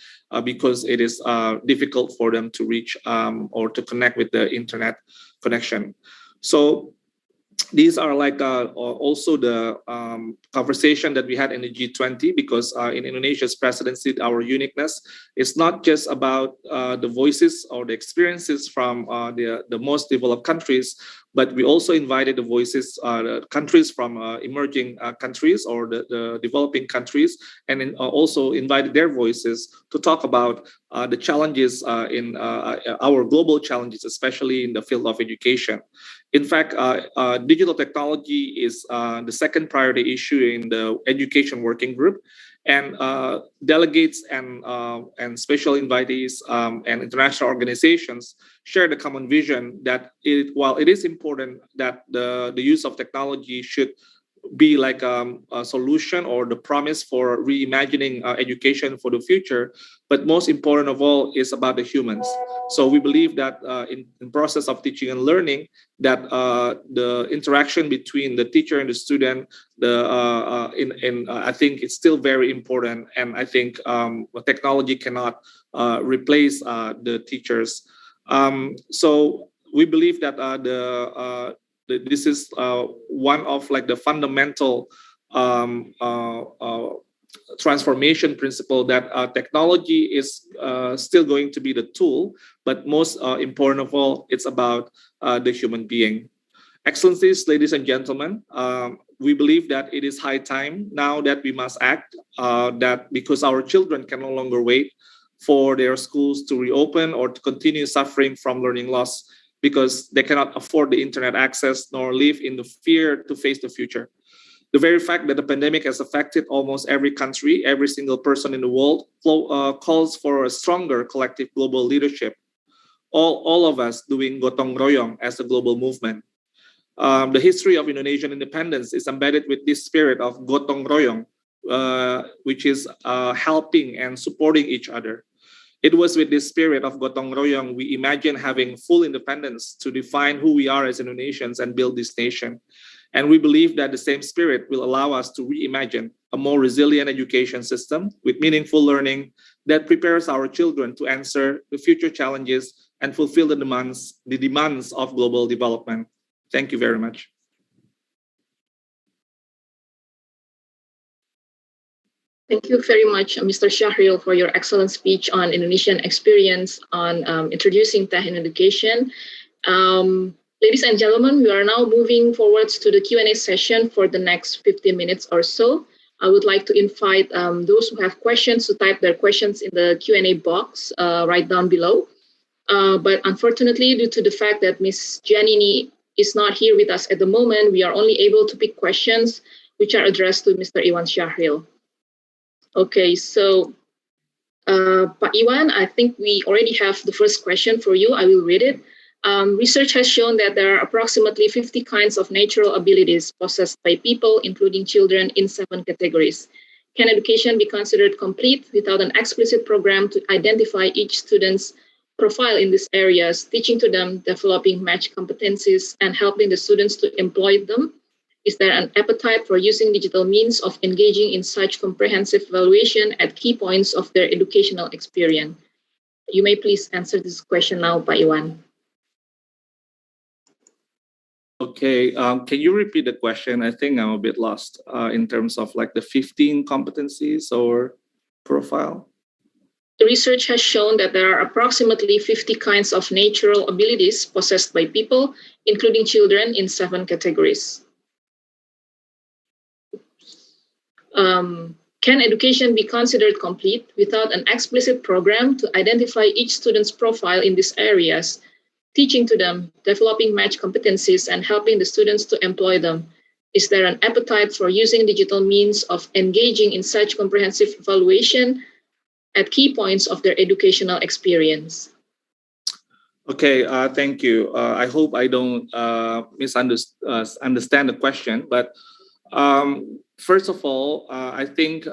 because it is difficult for them to reach or to connect with the internet connection. So these are like also the conversation that we had in the G20, because in Indonesia's presidency, our uniqueness is not just about the voices or the experiences from the most developed countries, but we also invited the voices, the countries from emerging countries or the developing countries, and also invited their voices to talk about the challenges in our global challenges, especially in the field of education. In fact, digital technology is the second priority issue in the education working group, and delegates and special invitees and international organizations share the common vision that while it is important that the use of technology should be like a solution or the promise for reimagining education for the future, but most important of all is about the humans. So we believe that in process of teaching and learning, that the interaction between the teacher and the student, I think it's still very important, and I think technology cannot replace the teachers. So we believe that this is one of like the fundamental transformation principle, that technology is still going to be the tool, but most important of all, it's about the human being. Excellencies, ladies and gentlemen, we believe that it is high time now that we must act, that because our children can no longer wait for their schools to reopen or to continue suffering from learning loss, because they cannot afford the internet access nor live in the fear to face the future. The very fact that the pandemic has affected almost every country, every single person in the world, calls for a stronger collective global leadership. All of us doing gotong royong as a global movement. The history of Indonesian independence is embedded with this spirit of gotong royong, which is helping and supporting each other. It was with this spirit of gotong royong we imagine having full independence to define who we are as Indonesians and build this nation. And we believe that the same spirit will allow us to reimagine a more resilient education system with meaningful learning that prepares our children to answer the future challenges and fulfill the demands of global development. Thank you very much. Thank you very much, Mr. Syahril, for your excellent speech on Indonesian experience on introducing tech in education. Ladies and gentlemen, we are now moving forwards to the Q&A session for the next 15 minutes or so. I would like to invite those who have questions to type their questions in the Q&A box right down below. But unfortunately, due to the fact that Ms. Giannini is not here with us at the moment, we are only able to pick questions which are addressed to Mr. Iwan Syahril. Okay, so Pak Iwan, I think we already have the first question for you. I will read it. Research has shown that there are approximately 50 kinds of natural abilities possessed by people, including children, in 7 categories. Can education be considered complete without an explicit program to identify each student's profile in these areas, teaching to them, developing match competencies, and helping the students to employ them? Is there an appetite for using digital means of engaging in such comprehensive evaluation at key points of their educational experience? You may please answer this question now, Pak Iwan. Okay, can you repeat the question? I think I'm a bit lost in terms of like the 15 competencies or profile. The research has shown that there are approximately 50 kinds of natural abilities possessed by people, including children, in 7 categories. Can education be considered complete without an explicit program to identify each student's profile in these areas, teaching to them, developing match competencies, and helping the students to employ them? Is there an appetite for using digital means of engaging in such comprehensive evaluation at key points of their educational experience? Okay, thank you. I hope I don't misunderstand the question, but first of all, I think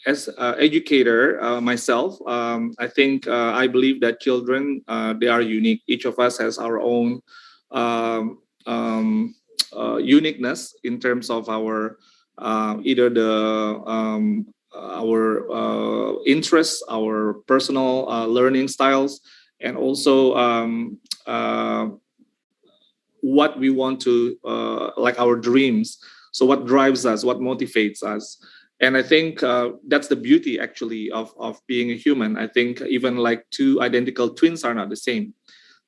as an educator myself, I think I believe that children, they are unique. Each of us has our own uniqueness in terms of our either our interests, our personal learning styles, and also what we want to, like our dreams. So what drives us, what motivates us. And I think that's the beauty actually of being a human. I think even like 2 identical twins are not the same.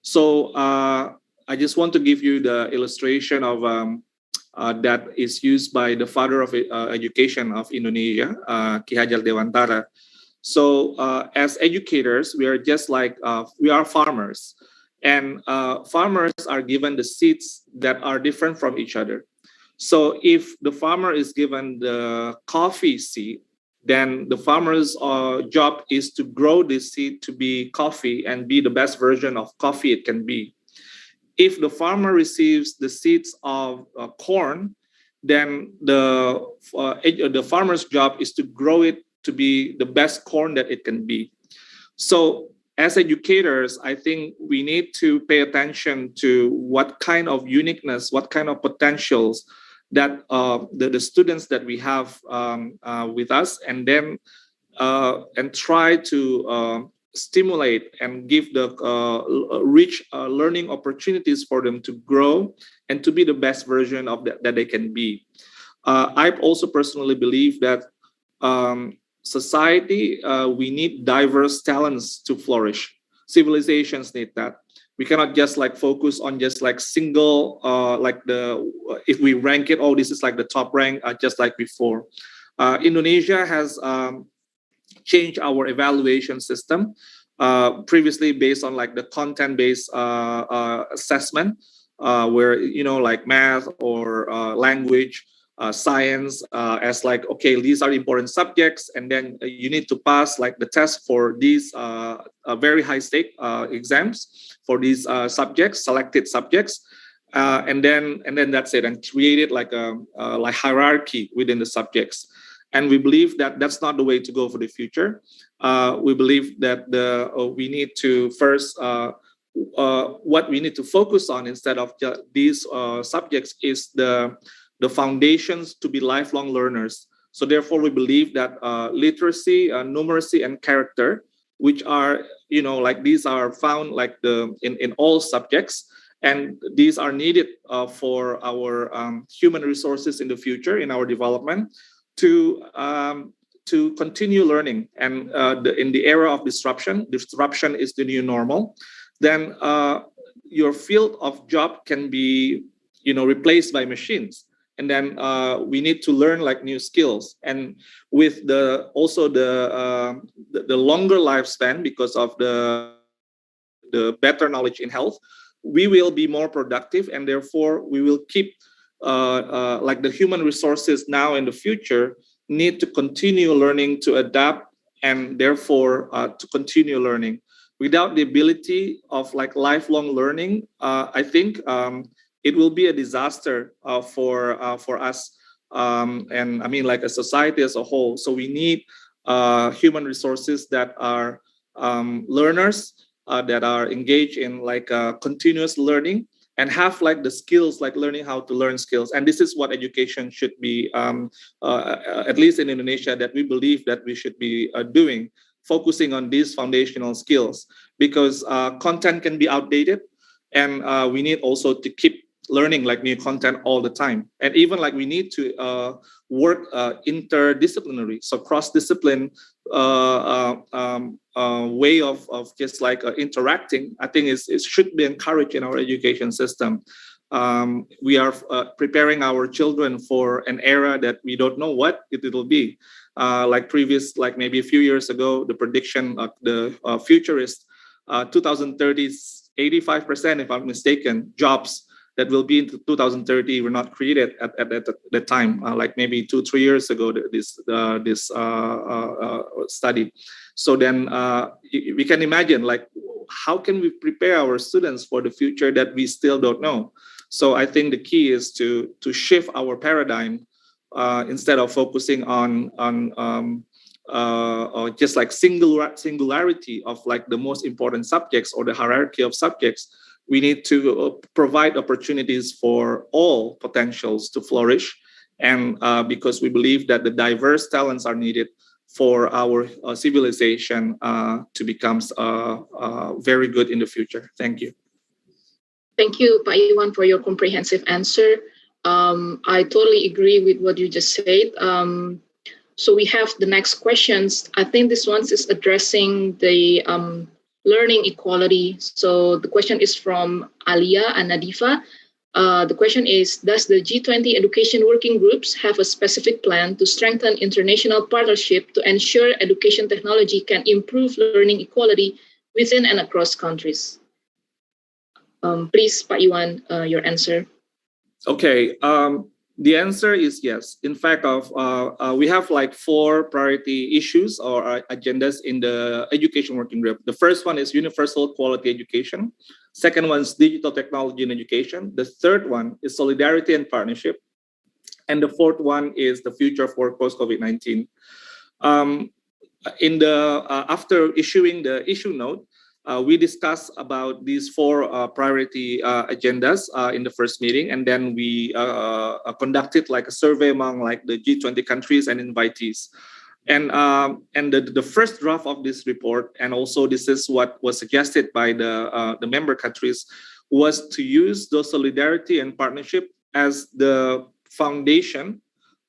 So I just want to give you the illustration of that is used by the father of education of Indonesia, Ki Hajar Dewantara. So as educators, we are just like, we are farmers. And farmers are given the seeds that are different from each other. So if the farmer is given the coffee seed, then the farmer's job is to grow this seed to be coffee and be the best version of coffee it can be. If the farmer receives the seeds of corn, then the farmer's job is to grow it to be the best corn that it can be. So as educators, I think we need to pay attention to what kind of uniqueness, what kind of potentials that the students that we have with us, and then and try to stimulate and give the rich learning opportunities for them to grow and to be the best version of that they can be. I also personally believe that society, we need diverse talents to flourish. Civilizations need that. We cannot just like focus on just like single, like if we rank it, oh, this is like the top rank, just like before. Indonesia has changed our evaluation system, previously based on like the content-based assessment, where, like math or language, science, as like, okay, these are important subjects, and then you need to pass like the test for these very high stake exams for these subjects, selected subjects, and then that's it, and created like a like hierarchy within the subjects. And we believe that that's not the way to go for the future. We believe that we need to first, what we need to focus on instead of these subjects is the foundations to be lifelong learners. So therefore, we believe that literacy, numeracy, and character, which are, like these are found like in all subjects, and these are needed for our human resources in the future, in our development, to continue learning. And in the era of disruption is the new normal, then your field of job can be, replaced by machines. And then we need to learn like new skills. And with the longer lifespan, because of the better knowledge in health, we will be more productive, and therefore we will keep like the human resources now in the future need to continue learning to adapt and therefore to continue learning. Without the ability of like lifelong learning, I think it will be a disaster for us, and I mean like a society as a whole. So we need human resources that are learners, that are engaged in like continuous learning and have like the skills, like learning how to learn skills. And this is what education should be, at least in Indonesia, that we believe that we should be doing, focusing on these foundational skills, because content can be outdated, and we need also to keep learning like new content all the time. And even like we need to work interdisciplinary, so cross-discipline way of just like interacting, I think it should be encouraged in our education system. We are preparing our children for an era that we don't know what it'll be. Like maybe a few years ago, the prediction of the futurist, 2030, 85%, if I'm mistaken, jobs that will be in 2030 were not created at that time, like maybe 2-3 years ago, this study. So then we can imagine like, how can we prepare our students for the future that we still don't know? So I think the key is to shift our paradigm, instead of focusing on just like singularity of like the most important subjects or the hierarchy of subjects. We need to provide opportunities for all potentials to flourish, and because we believe that the diverse talents are needed for our civilization to become very good in the future. Thank you. Thank you, Pak Iwan, for your comprehensive answer. I totally agree with what you just said. So we have the next questions. I think this one is addressing the learning equality. So the question is from Alia and Nadifa. The question is, does the G20 education working groups have a specific plan to strengthen international partnership to ensure education technology can improve learning equality within and across countries? Please, Pak Iwan, your answer. Okay, the answer is yes. In fact, we have like 4 priority issues or agendas in the education working group. The first one is universal quality education. Second one is digital technology in education. The third one is solidarity and partnership. And the fourth one is the future of work post-COVID-19. After issuing the issue note, we discussed about these 4 priority agendas in the first meeting, and then we conducted like a survey among like the G20 countries and invitees. And the first draft of this report, and also this is what was suggested by the member countries, was to use the solidarity and partnership as the foundation,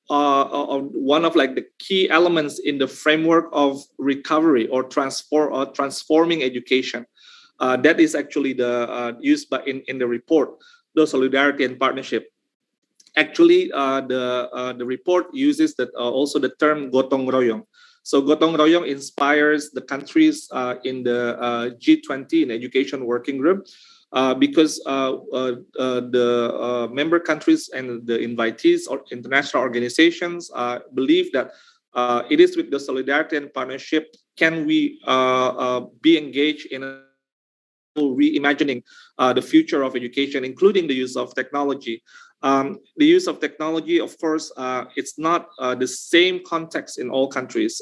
one of like the key elements in the framework of recovery or transforming education. That is actually the used by in the report, the solidarity and partnership. Actually, the report uses that also the term gotong royong. So gotong royong inspires the countries in the G20 in education working group. Because the member countries and the invitees or international organizations believe that it is with the solidarity and partnership can we be engaged in reimagining the future of education, including the use of technology. The use of technology, of course, it's not the same context in all countries.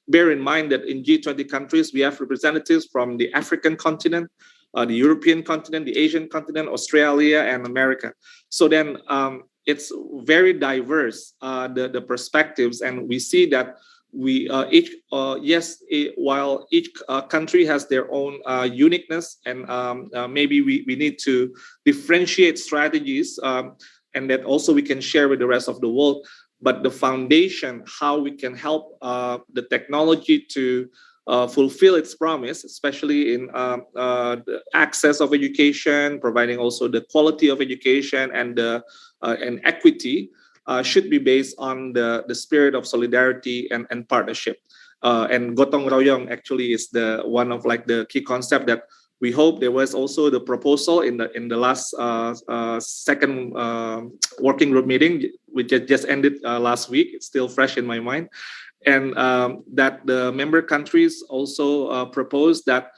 Bear in mind that in G20 countries, we have representatives from the African continent, the European continent, the Asian continent, Australia, and America. So then it's very diverse, the perspectives, and we see that we while each country has their own uniqueness, and maybe we need to differentiate strategies, and that also we can share with the rest of the world. But the foundation, how we can help the technology to fulfill its promise, especially in the access of education, providing also the quality of education and equity, should be based on the spirit of solidarity and partnership. And gotong royong actually is the one of like the key concept that we hope. There was also the proposal in the last second working group meeting, which just ended last week. It's still fresh in my mind. and that the member countries also proposed that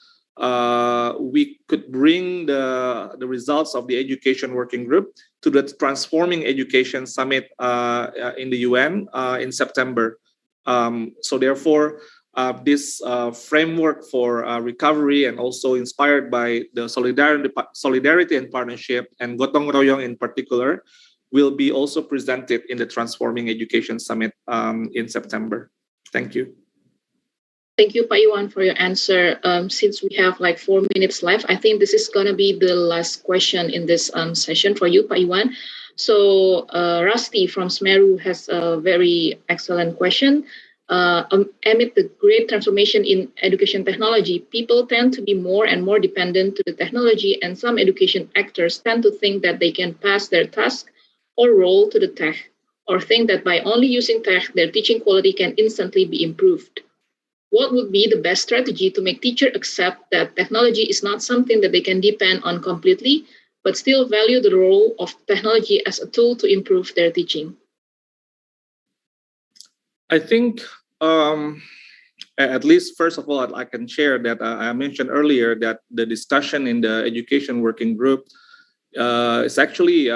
we could bring the results of the education working group to the Transforming Education Summit in the UN in September. So therefore, this framework for recovery, and also inspired by the solidarity and partnership, and Gotong Royong in particular, will be also presented in the Transforming Education Summit in September. Thank you. Thank you, Pak Iwan, for your answer. Since we have like 4 minutes left, I think this is going to be the last question in this session for you, Pak Iwan. So Rusty from Smeru has a very excellent question. Amid the great transformation in education technology, people tend to be more and more dependent to the technology, and some education actors tend to think that they can pass their task or role to the tech, or think that by only using tech, their teaching quality can instantly be improved. What would be the best strategy to make teachers accept that technology is not something that they can depend on completely, but still value the role of technology as a tool to improve their teaching? I think, at least first of all, I can share that I mentioned earlier that the discussion in the education working group is actually,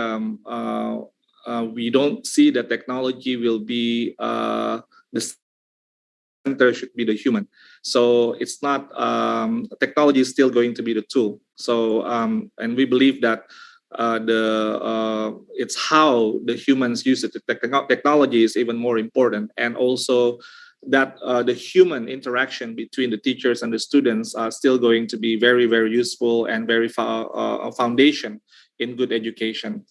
we don't see that technology will be the center, should be the human. So it's not, technology is still going to be the tool. So, and we believe that it's how the humans use it. The technology is even more important, and also that the human interaction between the teachers and the students are still going to be very, very useful and very a foundation in good education.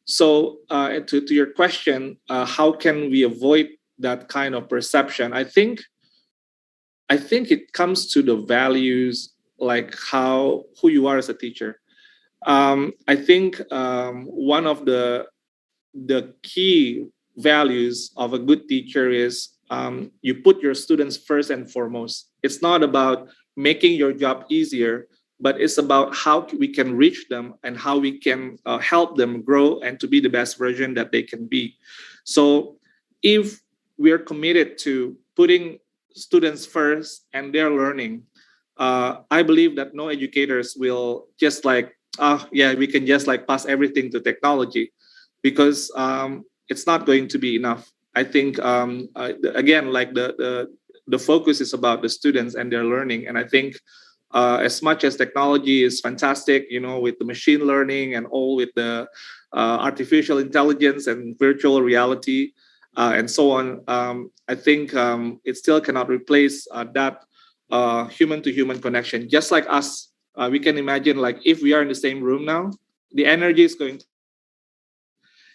So to your question, how can we avoid that kind of perception? I think it comes to the values, like who you are as a teacher. I think one of the key values of a good teacher is you put your students first and foremost. It's not about making your job easier, but it's about how we can reach them and how we can help them grow and to be the best version that they can be. So if we are committed to putting students first and their learning, I believe that no educators will just like, we can just like pass everything to technology, because it's not going to be enough. I think again, like the focus is about the students and their learning, and I think as much as technology is fantastic, with the machine learning and all, with the artificial intelligence and virtual reality and so on, I think it still cannot replace that human-to-human connection. Just like us, we can imagine, like, if we are in the same room now, the energy is going to...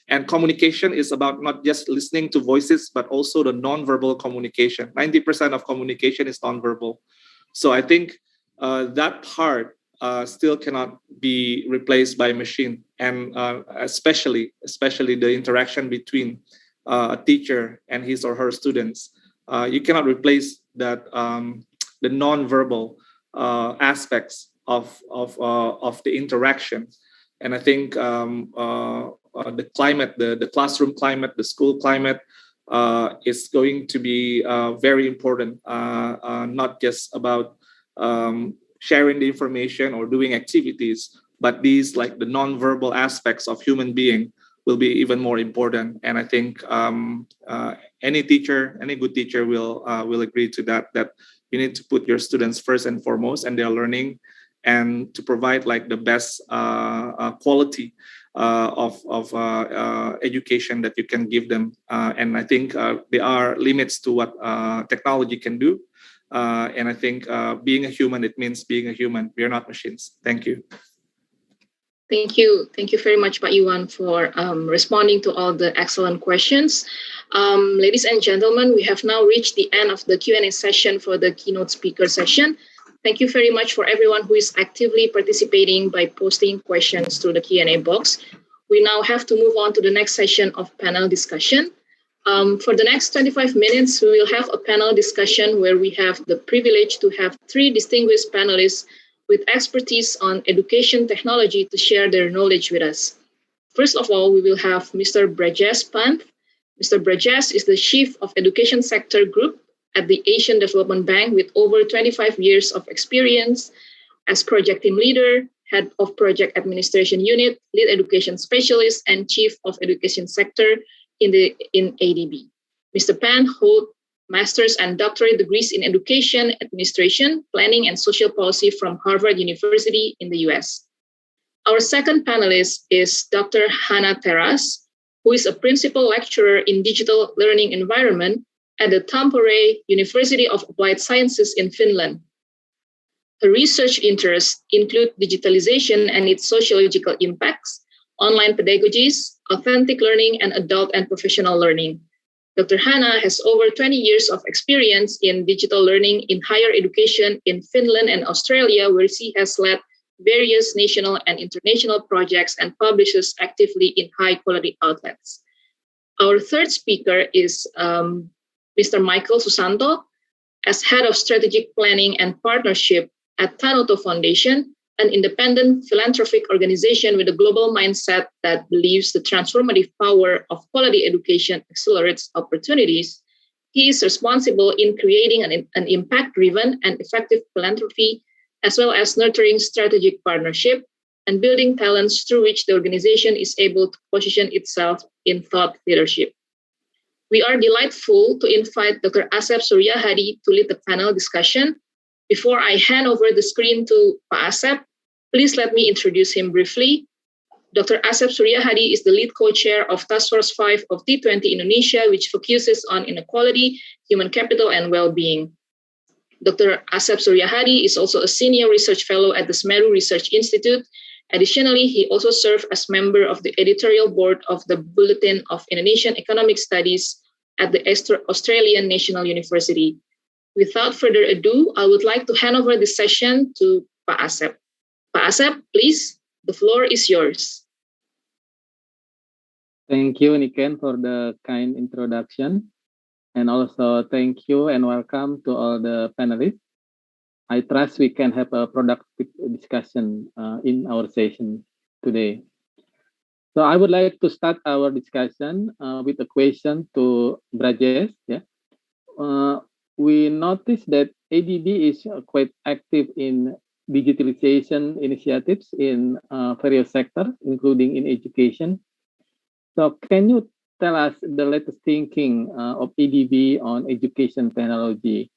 And communication is about not just listening to voices, but also the non-verbal communication. 90% of communication is non-verbal. So I think that part still cannot be replaced by machine, and especially the interaction between a teacher and his or her students. You cannot replace that, the non-verbal aspects of the interaction. And I think the climate, the classroom climate, the school climate is going to be very important, not just about sharing the information or doing activities, but these, like, the non-verbal aspects of human being will be even more important. And I think any good teacher will agree to that you need to put your students first and foremost and their learning, and to provide like the best quality of education that you can give them. And I think there are limits to what technology can do. And I think being a human, it means being a human. We are not machines. Thank you. Thank you. Thank you very much, Pak Iwan, for responding to all the excellent questions. Ladies and gentlemen, we have now reached the end of the Q&A session for the keynote speaker session. Thank you very much for everyone who is actively participating by posting questions through the Q&A box. We now have to move on to the next session of panel discussion. For the next 25 minutes, we will have a panel discussion where we have the privilege to have 3 distinguished panelists with expertise on education technology to share their knowledge with us. First of all, we will have Mr. Brajesh Pant, Mr. Brajes is the Chief of Education Sector Group at the Asian Development Bank with over 25 years of experience as project team leader, head of project administration unit, lead education specialist, and chief of education sector in ADB. Mr. Pan holds master's and doctorate degrees in education, administration, planning, and social policy from Harvard University in the US. Our second panelist is Dr. Hannah Teras, who is a principal lecturer in digital learning environment at the Tampere University of Applied Sciences in Finland. Her research interests include digitalization and its sociological impacts, online pedagogies, authentic learning, and adult and professional learning. Dr. Hannah has over 20 years of experience in digital learning in higher education in Finland and Australia, where she has led various national and international projects and publishes actively in high-quality outlets. Our third speaker is Mr. Michael Susanto, as Head of Strategic Planning and Partnership at Tanoto Foundation, an independent philanthropic organization with a global mindset that believes the transformative power of quality education accelerates opportunities. He is responsible in creating an impact-driven and effective philanthropy, as well as nurturing strategic partnership and building talents through which the organization is able to position itself in thought leadership. We are delightful to invite Dr. Asep Suryahadi to lead the panel discussion. Before I hand over the screen to Pak Asep, please let me introduce him briefly. Dr. Asep Suryahadi is the lead co-chair of Task Force 5 of T20 Indonesia, which focuses on inequality, human capital, and well-being. Dr. Asep Suryahadi is also a senior research fellow at the Semeru Research Institute. Additionally, he also served as member of the editorial board of the Bulletin of Indonesian Economic Studies at the Australian National University. Without further ado, I would like to hand over this session to Pak Asep. Pak Asep, please, the floor is yours. Thank you, Niken, for the kind introduction. And also thank you and welcome to all the panelists. I trust we can have a productive discussion in our session today. So I would like to start our discussion with a question to Brajes. Yeah. We noticed that ADB is quite active in digitalization initiatives in various sectors, including in education. So can you tell us the latest thinking of ADB on education technology,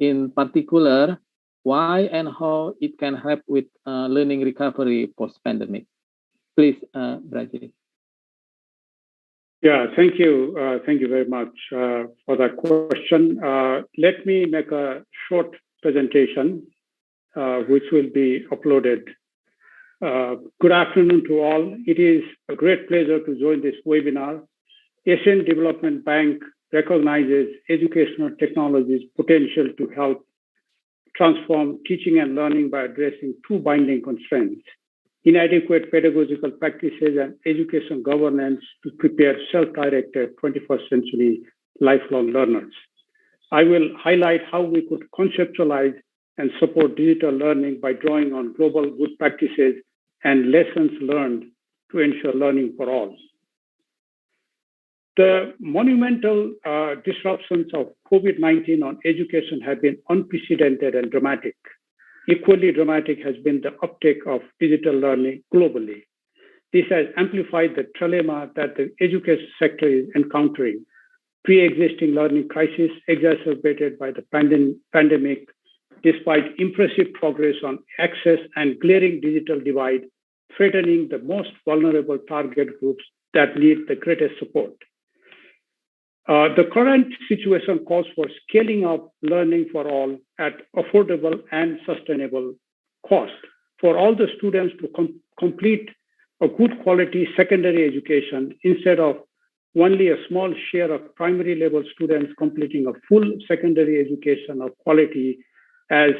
in particular, why and how it can help with learning recovery post-pandemic? Please, Brajes. Yeah, thank you. Thank you very much for that question. Let me make a short presentation, which will be uploaded. Good afternoon to all. It is a great pleasure to join this webinar. Asian Development Bank recognizes educational technology's potential to help transform teaching and learning by addressing two binding constraints: inadequate pedagogical practices and education governance to prepare self-directed 21st century lifelong learners. I will highlight how we could conceptualize and support digital learning by drawing on global good practices and lessons learned to ensure learning for all. The monumental disruptions of COVID-19 on education have been unprecedented and dramatic. Equally dramatic has been the uptake of digital learning globally. This has amplified the dilemma that the education sector is encountering: pre-existing learning crisis exacerbated by the pandemic, despite impressive progress on access and glaring digital divide, threatening the most vulnerable target groups that need the greatest support. The current situation calls for scaling up learning for all at affordable and sustainable cost. For all the students to complete a good quality secondary education instead of only a small share of primary level students completing a full secondary education of quality, as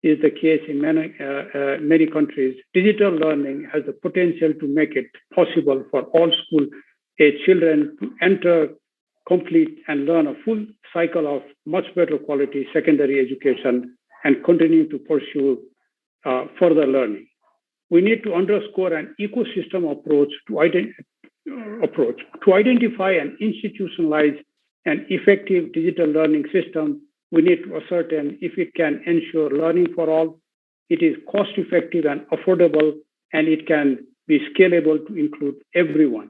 is the case in many countries, digital learning has the potential to make it possible for all school-age children to enter, complete, and learn a full cycle of much better quality secondary education and continue to pursue further learning. We need to underscore an ecosystem approach to approach. To identify and institutionalize an effective digital learning system, we need to ascertain if it can ensure learning for all, it is cost-effective and affordable, and it can be scalable to include everyone.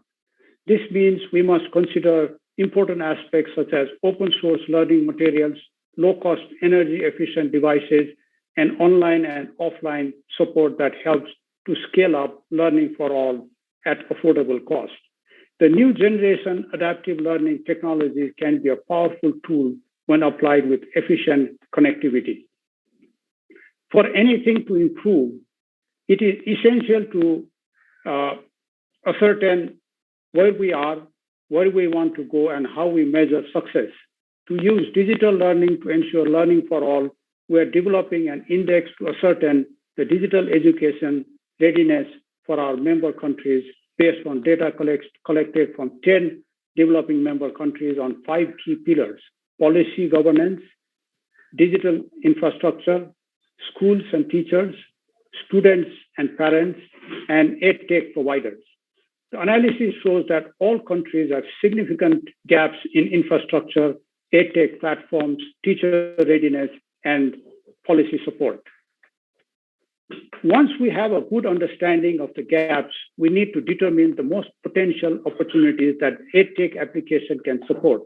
This means we must consider important aspects such as open source learning materials, low-cost energy-efficient devices, and online and offline support that helps to scale up learning for all at affordable cost. The new generation adaptive learning technologies can be a powerful tool when applied with efficient connectivity. For anything to improve, it is essential to ascertain where we are, where we want to go, and how we measure success. To use digital learning to ensure learning for all, we are developing an index to ascertain the digital education readiness for our member countries based on data collected from 10 developing member countries on 5 key pillars: policy governance, digital infrastructure, schools and teachers, students and parents, and Edtech providers. The analysis shows that all countries have significant gaps in infrastructure, Edtech platforms, teacher readiness, and policy support. Once we have a good understanding of the gaps, we need to determine the most potential opportunities that Edtech application can support.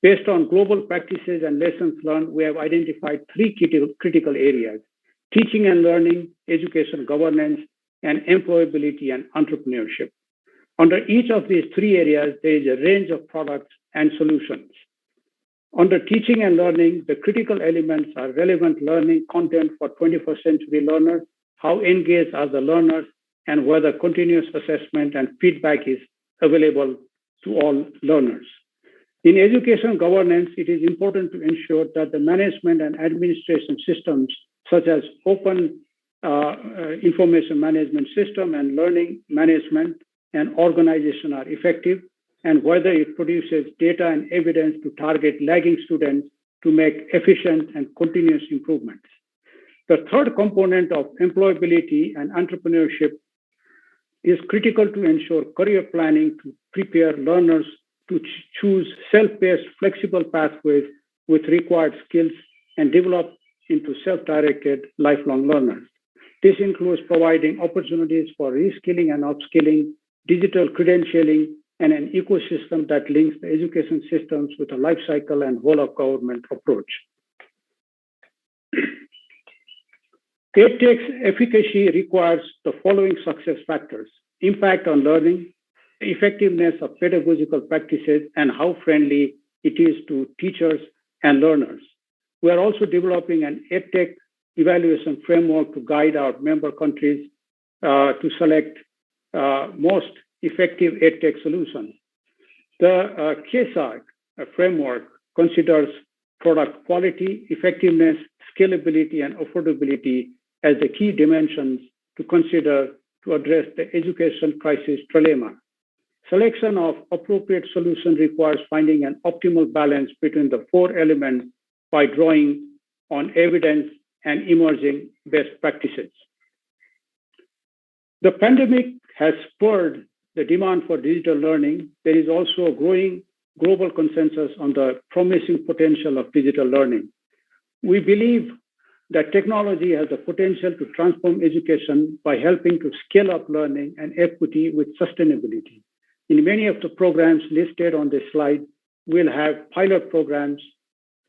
Based on global practices and lessons learned, we have identified 3 critical areas: teaching and learning, education governance, and employability and entrepreneurship. Under each of these 3 areas, there is a range of products and solutions. Under teaching and learning, the critical elements are relevant learning content for 21st century learners, how engaged are the learners, and whether continuous assessment and feedback is available to all learners. In education governance, it is important to ensure that the management and administration systems, such as open information management system and learning management and organization, are effective, and whether it produces data and evidence to target lagging students to make efficient and continuous improvements. The third component of employability and entrepreneurship is critical to ensure career planning to prepare learners to choose self-paced, flexible pathways with required skills and develop into self-directed lifelong learners. This includes providing opportunities for reskilling and upskilling, digital credentialing, and an ecosystem that links the education systems with a life cycle and whole of government approach. Edtech's efficacy requires the following success factors: impact on learning, effectiveness of pedagogical practices, and how friendly it is to teachers and learners. We are also developing an Edtech evaluation framework to guide our member countries to select most effective Edtech solutions. The KESA framework considers product quality, effectiveness, scalability, and affordability as the key dimensions to consider to address the education crisis trilemma. Selection of appropriate solution requires finding an optimal balance between the 4 elements by drawing on evidence and emerging best practices. The pandemic has spurred the demand for digital learning. There is also a growing global consensus on the promising potential of digital learning. We believe that technology has the potential to transform education by helping to scale up learning and equity with sustainability. In many of the programs listed on this slide, we'll have pilot programs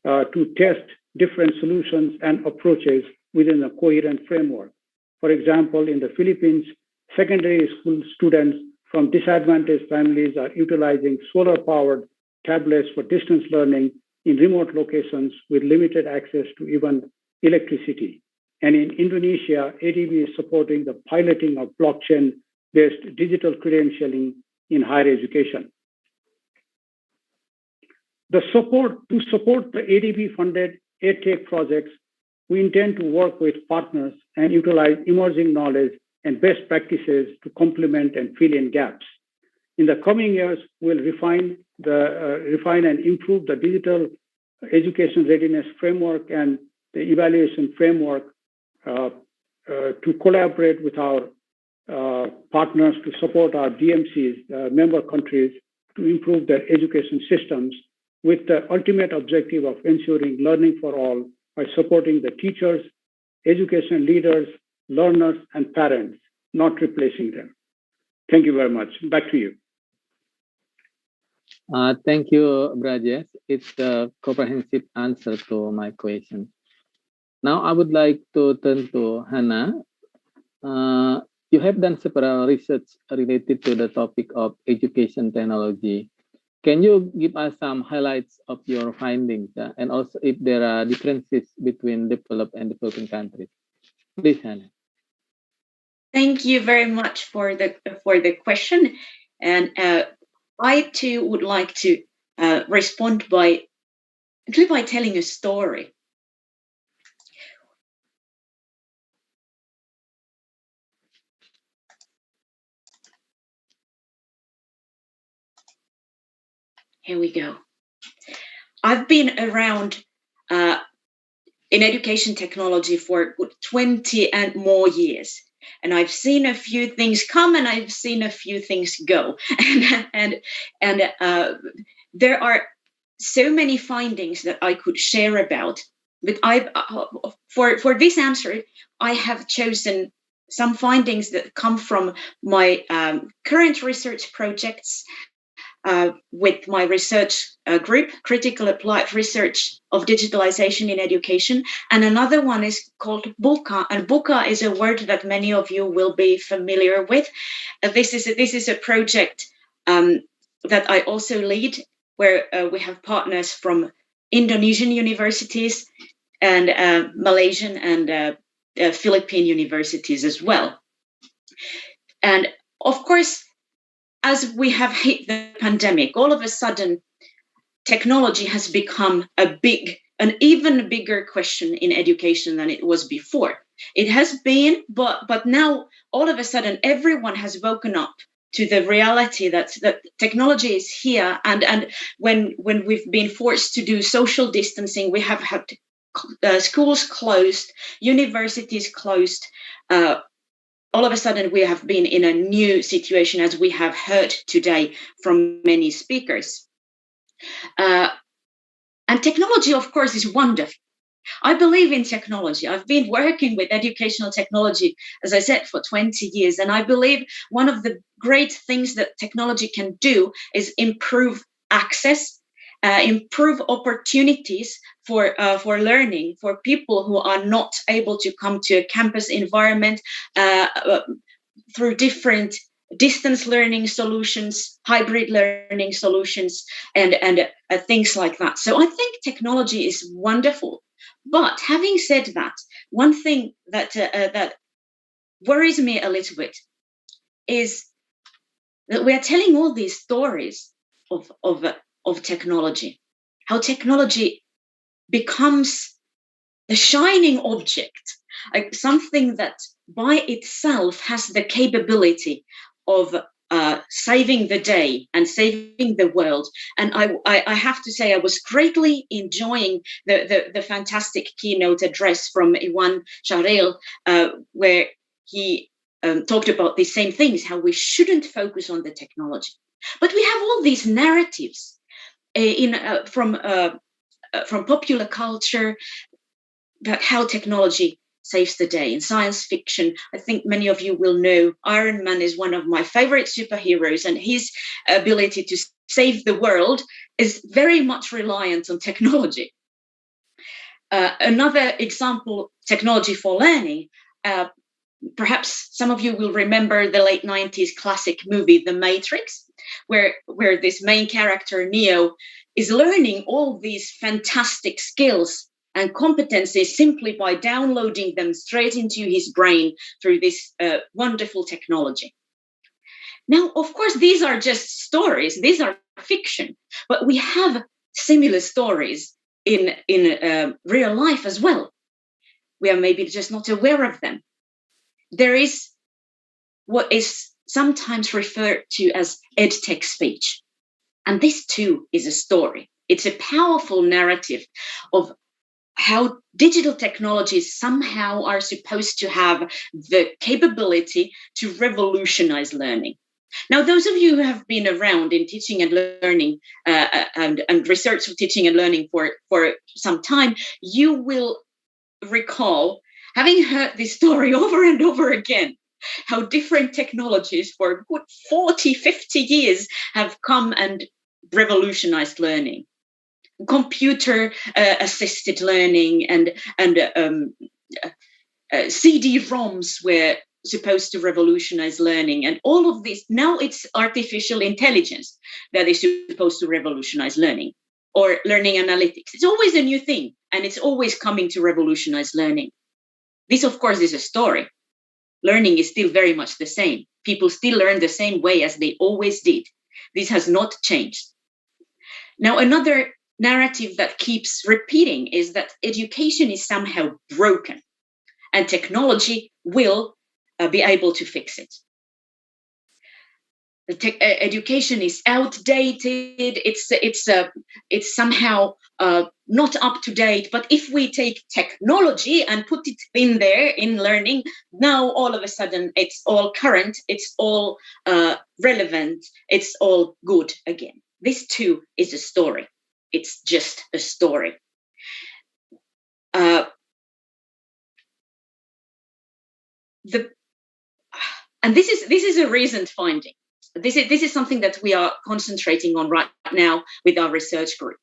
to test different solutions and approaches within a coherent framework. For example, in the Philippines, secondary school students from disadvantaged families are utilizing solar-powered tablets for distance learning in remote locations with limited access to even electricity. And in Indonesia, ADB is supporting the piloting of blockchain-based digital credentialing in higher education. To support the ADB-funded Edtech projects, we intend to work with partners and utilize emerging knowledge and best practices to complement and fill in gaps. In the coming years, we'll refine and improve the digital education readiness framework and the evaluation framework to collaborate with our partners to support our DMCs, member countries, to improve their education systems with the ultimate objective of ensuring learning for all by supporting the teachers, education leaders, learners, and parents, not replacing them. Thank you very much. Back to you. Thank you, Brajesh. It's a comprehensive answer to my question. Now I would like to turn to Hannah. You have done several research related to the topic of education technology. Can you give us some highlights of your findings and also if there are differences between developed and developing countries? Please, Hannah. Thank you very much for the question, and I too would like to respond by telling a story. Here we go. I've been around in education technology for 20 and more years. And I've seen a few things come and I've seen a few things go. and there are so many findings that I could share about. But for this answer, I have chosen some findings that come from my current research projects with my research group, Critical Applied Research of Digitalization in Education. And another one is called BUCA. And BUCA is a word that many of you will be familiar with. This is a project that I also lead, where we have partners from Indonesian universities and Malaysian and Philippine universities as well. And of course, as we have hit the pandemic, all of a sudden, technology has become an even bigger question in education than it was before. It has been, but now all of a sudden, everyone has woken up to the reality that technology is here. And when we've been forced to do social distancing, we have had schools closed, universities closed. All of a sudden, we have been in a new situation, as we have heard today from many speakers. And technology, of course, is wonderful. I believe in technology. I've been working with educational technology, as I said, for 20 years. And I believe one of the great things that technology can do is improve access, improve opportunities for learning for people who are not able to come to a campus environment through different distance learning solutions, hybrid learning solutions, and things like that. So I think technology is wonderful. But having said that, one thing that worries me a little bit is that we are telling all these stories of technology, how technology becomes the shining object, like something that by itself has the capability of saving the day and saving the world. And I have to say, I was greatly enjoying the fantastic keynote address from Iwan Sharil, where he talked about the same things, how we shouldn't focus on the technology. But we have all these narratives from popular culture about how technology saves the day. In science fiction, I think many of you will know Iron Man is one of my favorite superheroes, and his ability to save the world is very much reliant on technology. Another example, technology for learning. Perhaps some of you will remember the late 90s classic movie, The Matrix, where this main character, Neo, is learning all these fantastic skills and competencies simply by downloading them straight into his brain through this wonderful technology. Now, of course, these are just stories. These are fiction, but we have similar stories in real life as well. We are maybe just not aware of them. There is what is sometimes referred to as Edtech speech. And this too is a story. It's a powerful narrative of how digital technologies somehow are supposed to have the capability to revolutionize learning. Now, those of you who have been around in teaching and learning and research of teaching and learning for some time, you will recall having heard this story over and over again, how different technologies for good 40, 50 years have come and revolutionized learning. Computer assisted learning and CD-ROMs were supposed to revolutionize learning, and all of this. Now it's artificial intelligence that is supposed to revolutionize learning, or learning analytics. It's always a new thing, and it's always coming to revolutionize learning. This, of course, is a story. Learning is still very much the same. People still learn the same way as they always did. This has not changed. Now, another narrative that keeps repeating is that education is somehow broken, and technology will be able to fix it. Education is outdated. It's somehow not up to date. But if we take technology and put it in there in learning, now all of a sudden it's all current, it's all relevant, it's all good again. This too is a story. It's just a story. And this is a recent finding. This is something that we are concentrating on right now with our research group.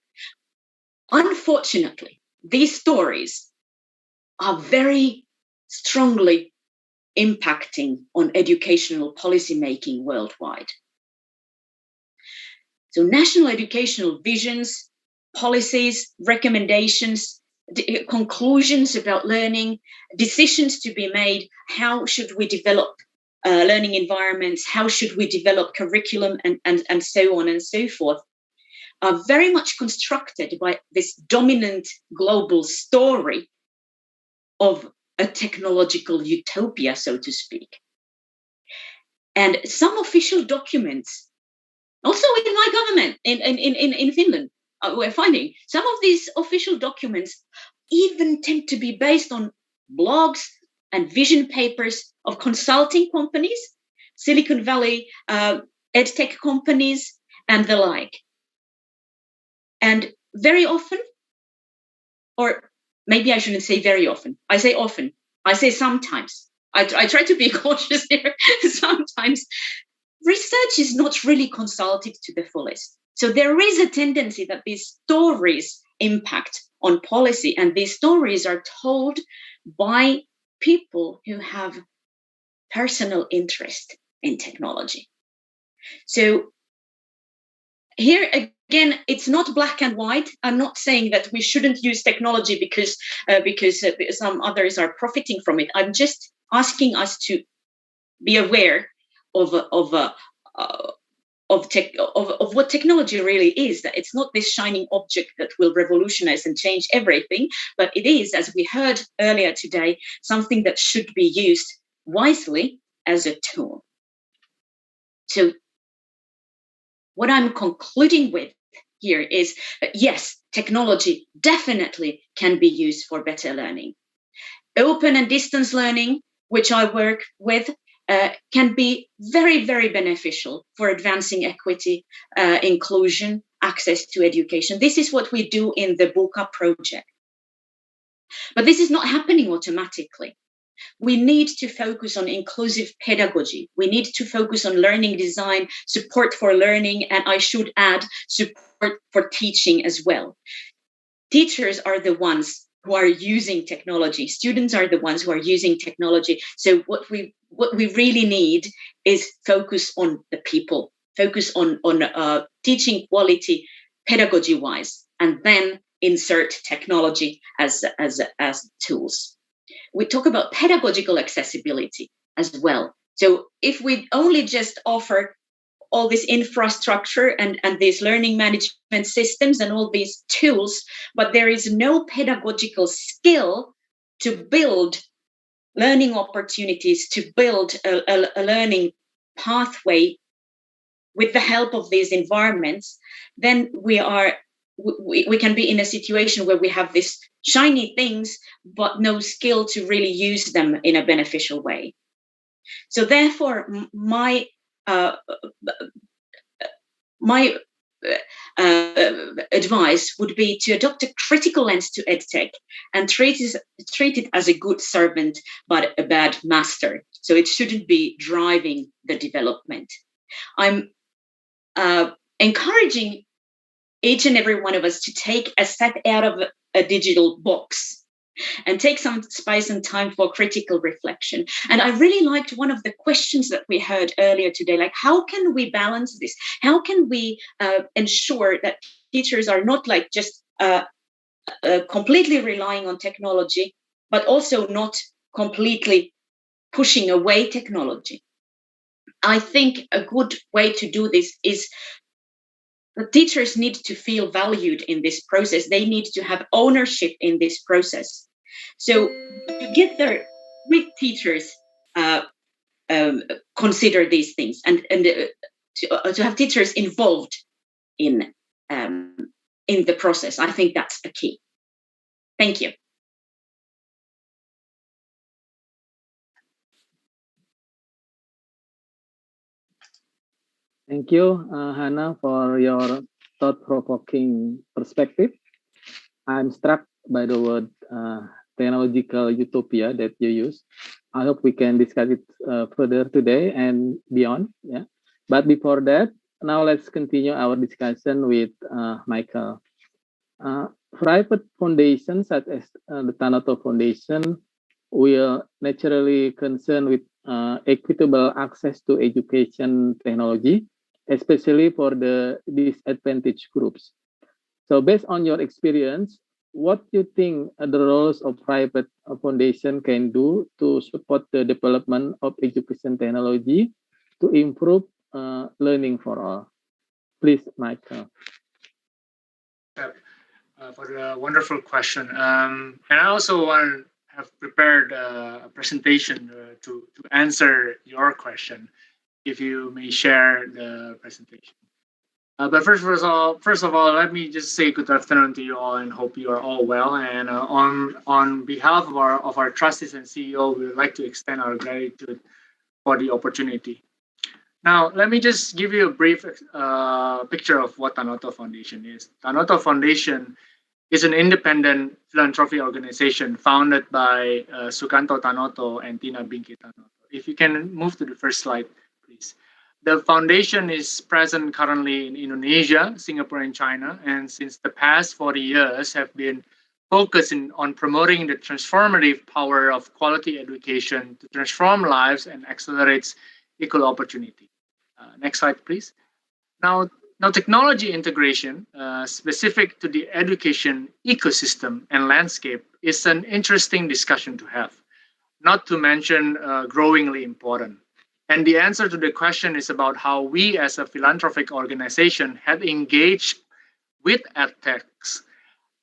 Unfortunately, these stories are very strongly impacting on educational policymaking worldwide. So national educational visions, policies, recommendations, conclusions about learning, decisions to be made, how should we develop learning environments, how should we develop curriculum, and so on and so forth, are very much constructed by this dominant global story of a technological utopia, so to speak. And some official documents, also in my government, in Finland, we're finding some of these official documents even tend to be based on blogs and vision papers of consulting companies, Silicon Valley Edtech companies, and the like. And very often, or maybe I shouldn't say very often, I say often, I say sometimes. I try to be cautious here. Sometimes research is not really consulted to the fullest. So there is a tendency that these stories impact on policy, and these stories are told by people who have personal interest in technology. So here again, it's not black and white. I'm not saying that we shouldn't use technology because some others are profiting from it. I'm just asking us to be aware of what technology really is, that it's not this shining object that will revolutionize and change everything, but it is, as we heard earlier today, something that should be used wisely as a tool. So what I'm concluding with here is that yes, technology definitely can be used for better learning. Open and distance learning, which I work with, can be very, very beneficial for advancing equity, inclusion, access to education. This is what we do in the Book Up project. But this is not happening automatically. We need to focus on inclusive pedagogy. We need to focus on learning design, support for learning, and I should add, support for teaching as well. Teachers are the ones who are using technology. Students are the ones who are using technology. So what we really need is focus on the people, focus on teaching quality pedagogy-wise, and then insert technology as tools. We talk about pedagogical accessibility as well. So if we only just offer all this infrastructure and these learning management systems and all these tools, but there is no pedagogical skill to build learning opportunities, to build a learning pathway with the help of these environments, then we are we can be in a situation where we have these shiny things, but no skill to really use them in a beneficial way. So therefore, my advice would be to adopt a critical lens to EdTech and treat it as a good servant, but a bad master. So it shouldn't be driving the development. I'm encouraging each and every one of us to take a step out of a digital box and take some space and time for critical reflection. And I really liked one of the questions that we heard earlier today, like how can we balance this? How can we ensure that teachers are not like just completely relying on technology, but also not completely pushing away technology? I think a good way to do this is the teachers need to feel valued in this process. They need to have ownership in this process. So together with teachers, consider these things and to have teachers involved in the process. I think that's a key. Thank you. Thank you, Hannah, for your thought-provoking perspective. I'm struck by the word technological utopia that you use. I hope we can discuss it further today and beyond. Yeah. But before that, now let's continue our discussion with Michael. Private foundations such as the Tanoto Foundation will naturally concern with equitable access to education technology, especially for the disadvantaged groups. So based on your experience, what do you think the roles of private foundation can do to support the development of education technology to improve learning for all? Please, Michael. For the wonderful question. And I also have prepared a presentation to answer your question, if you may share the presentation. But first of all, let me just say good afternoon to you all and hope you are all well. And on behalf of our trustees and CEO, we would like to extend our gratitude for the opportunity. Now, let me just give you a brief picture of what Tanoto Foundation is. Tanoto Foundation is an independent philanthropy organization founded by Susanto Tanoto and Tina Binki Tanoto. If you can move to the first slide, please. The foundation is present currently in Indonesia, Singapore, and China, and since the past 40 years have been focusing on promoting the transformative power of quality education to transform lives and accelerates equal opportunity. Next slide, please. Now technology integration, specific to the education ecosystem and landscape, is an interesting discussion to have, not to mention growingly important. And the answer to the question is about how we as a philanthropic organization have engaged with Edtechs.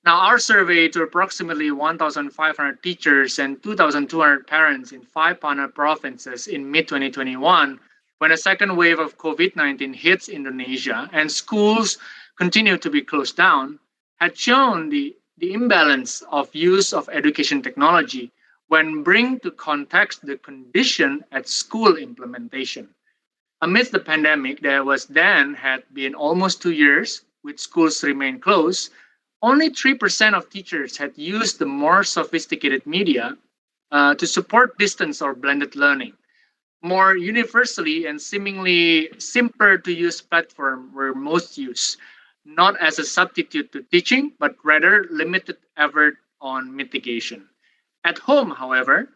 Now, our survey to approximately 1,500 teachers and 2,200 parents in 5 partner provinces in mid-2021, when a second wave of COVID-19 hits Indonesia and schools continue to be closed down, had shown the imbalance of use of education technology when bring to context the condition at school implementation. Amidst the pandemic, there had been almost 2 years with schools remain closed. Only 3% of teachers had used the more sophisticated media to support distance or blended learning. More universally and seemingly simpler to use platforms were most used, not as a substitute to teaching, but rather limited effort on mitigation. At home, however,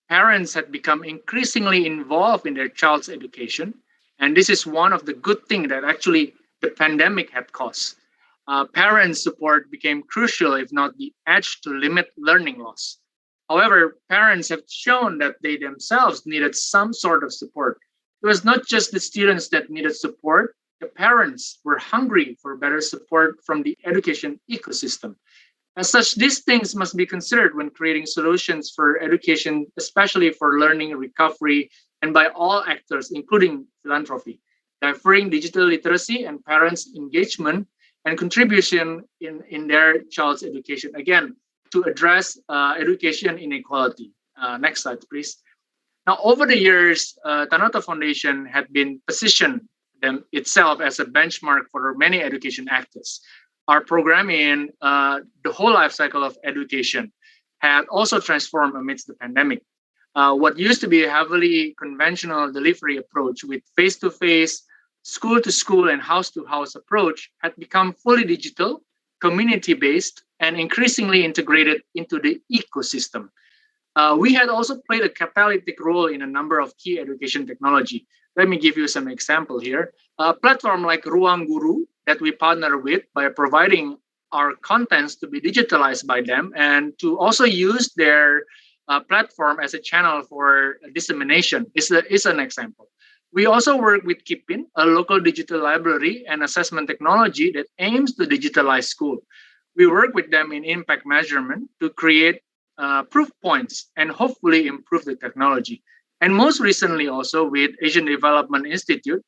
parents had become increasingly involved in their child's education, and this is one of the good things that actually the pandemic had caused. Parents' support became crucial, if not the edge to limit learning loss. However, parents have shown that they themselves needed some sort of support. It was not just the students that needed support, the parents were hungry for better support from the education ecosystem. As such, these things must be considered when creating solutions for education, especially for learning recovery, and by all actors, including philanthropy. Differing digital literacy and parents' engagement and contribution in their child's education, again, to address education inequality. Next slide, please. Now, over the years, Tanata Foundation had been positioned itself as a benchmark for many education actors. Our program in the whole life cycle of education had also transformed amidst the pandemic. What used to be a heavily conventional delivery approach with face-to-face, school-to-school, and house-to-house approach had become fully digital, community-based, and increasingly integrated into the ecosystem. We had also played a catalytic role in a number of key education technology. Let me give you some example here. A platform like Ruang Guru that we partner with by providing our contents to be digitalized by them and to also use their platform as a channel for dissemination is an example. We also work with Kipin, a local digital library and assessment technology that aims to digitalize school. We work with them in impact measurement to create proof points and hopefully improve the technology. And most recently also with Asian Development Institute,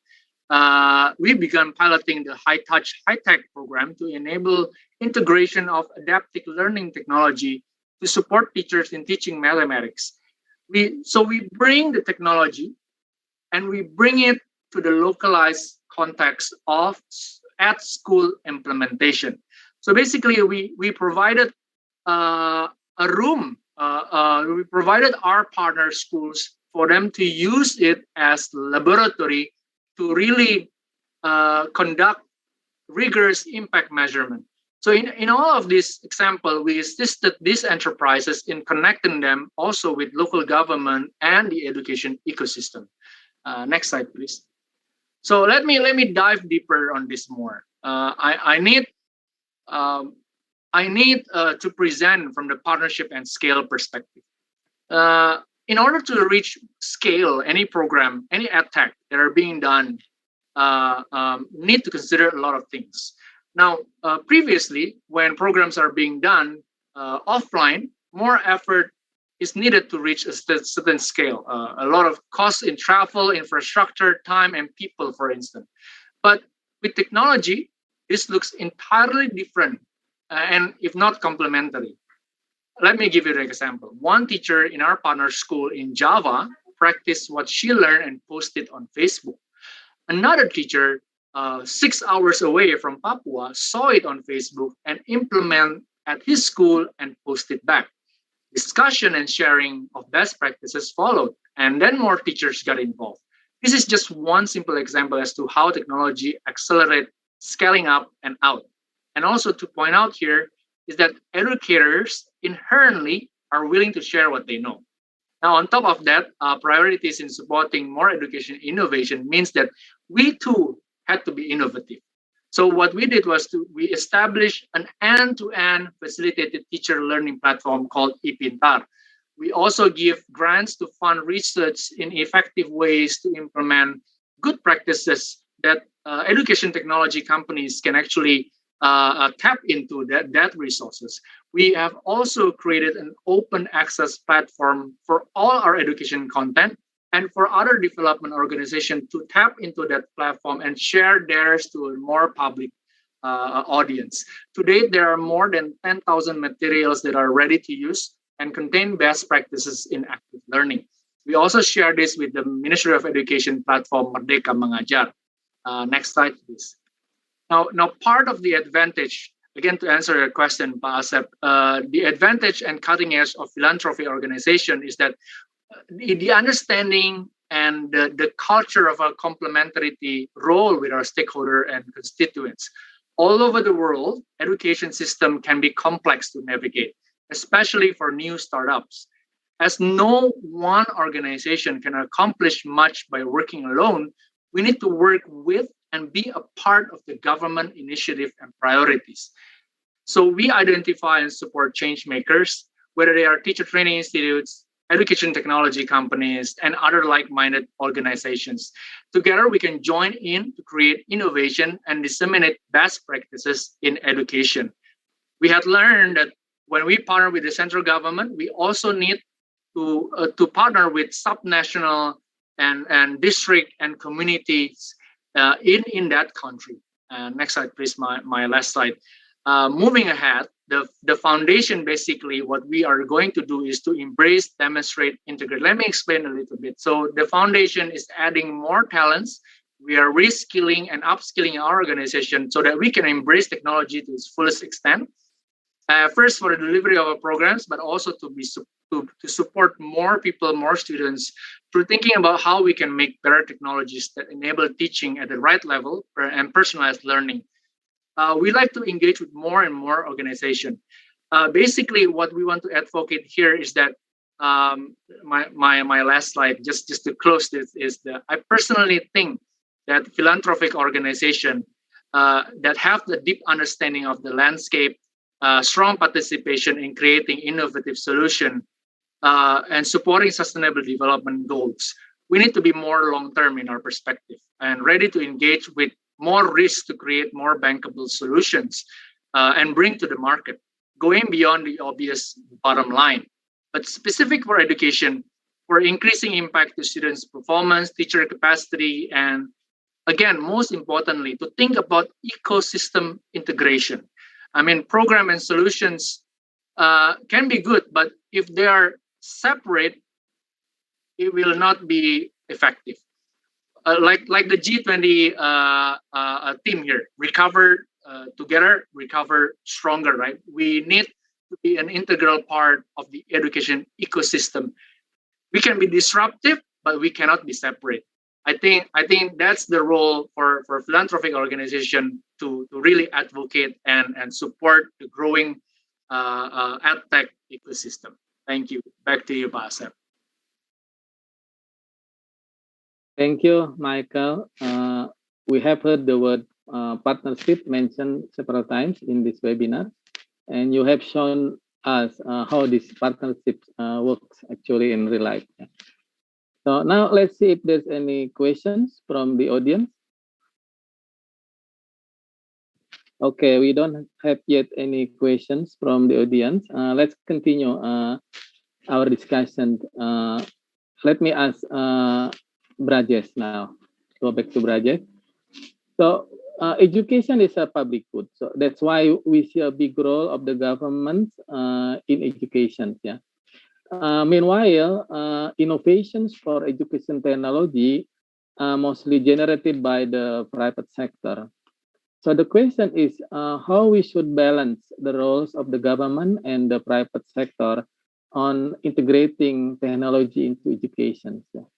we began piloting the High Touch, High Tech program to enable integration of adaptive learning technology to support teachers in teaching mathematics. So we bring the technology and we bring it to the localized context of at school implementation. So basically, we provided a room. We provided our partner schools for them to use it as laboratory to really conduct rigorous impact measurement. So in all of this example, we assisted these enterprises in connecting them also with local government and the education ecosystem. Next slide, please. So let me dive deeper on this more. I need to present from the partnership and scale perspective. In order to reach scale, any program, any Edtech that are being done need to consider a lot of things. Now, previously, when programs are being done offline, more effort is needed to reach a certain scale. A lot of costs in travel, infrastructure, time, and people, for instance. But with technology, this looks entirely different and if not complementary. Let me give you an example. One teacher in our partner school in Java practiced what she learned and posted on Facebook. Another teacher 6 hours away from Papua saw it on Facebook and implemented at his school and posted back. Discussion and sharing of best practices followed, and then more teachers got involved. This is just one simple example as to how technology accelerates scaling up and out. And also to point out here is that educators inherently are willing to share what they know. Now, on top of that, priorities in supporting more education innovation means that we too had to be innovative. So what we did was we established an end-to-end facilitated teacher learning platform called ePintar. We also give grants to fund research in effective ways to implement good practices that education technology companies can actually tap into that resources. We have also created an open access platform for all our education content and for other development organizations to tap into that platform and share theirs to a more public audience. To date, there are more than 10,000 materials that are ready to use and contain best practices in active learning. We also share this with the Ministry of Education platform Merdeka Mengajar. Next slide, please. Now, part of the advantage, again, to answer your question, Pak Asep, the advantage and cutting edge of philanthropy organization is that the understanding and the culture of a complementarity role with our stakeholder and constituents. All over the world, education system can be complex to navigate, especially for new startups. As no one organization can accomplish much by working alone, we need to work with and be a part of the government initiative and priorities. So we identify and support change makers, whether they are teacher training institutes, education technology companies, and other like-minded organizations. Together, we can join in to create innovation and disseminate best practices in education. We had learned that when we partner with the central government, we also need to partner with subnational and district and communities in that country. Next slide, please. My last slide. Moving ahead, the foundation, basically what we are going to do is to embrace, demonstrate, integrate. Let me explain a little bit. So the foundation is adding more talents. We are reskilling and upskilling our organization so that we can embrace technology to its fullest extent. First, for the delivery of our programs, but also to support more people, more students, through thinking about how we can make better technologies that enable teaching at the right level and personalized learning. We like to engage with more and more organizations. Basically, what we want to advocate here is that my last slide, just to close this, is that I personally think that philanthropic organizations that have the deep understanding of the landscape, strong participation in creating innovative solutions, and supporting sustainable development goals. We need to be more long-term in our perspective and ready to engage with more risk to create more bankable solutions and bring to the market, going beyond the obvious bottom line. But specific for education, for increasing impact to students' performance, teacher capacity, and again, most importantly, to think about ecosystem integration. I mean, program and solutions can be good, but if they are separate, it will not be effective. Like the G20 team here, recover together, recover stronger, right? We need to be an integral part of the education ecosystem. We can be disruptive, but we cannot be separate. I think that's the role for philanthropic organization to really advocate and support the growing Edtech ecosystem. Thank you. Back to you, Pak Asep. Thank you, Michael. We have heard the word partnership mentioned several times in this webinar, and you have shown us how this partnership works actually in real life. So now let's see if there's any questions from the audience. Okay, we don't have yet any questions from the audience. Let's continue our discussion. Let me ask Brajesh now. Go back to Brajesh. So education is a public good. So that's why we see a big role of the government in education. Yeah. Meanwhile, innovations for education technology are mostly generated by the private sector. So the question is how we should balance the roles of the government and the private sector on integrating technology into education. So,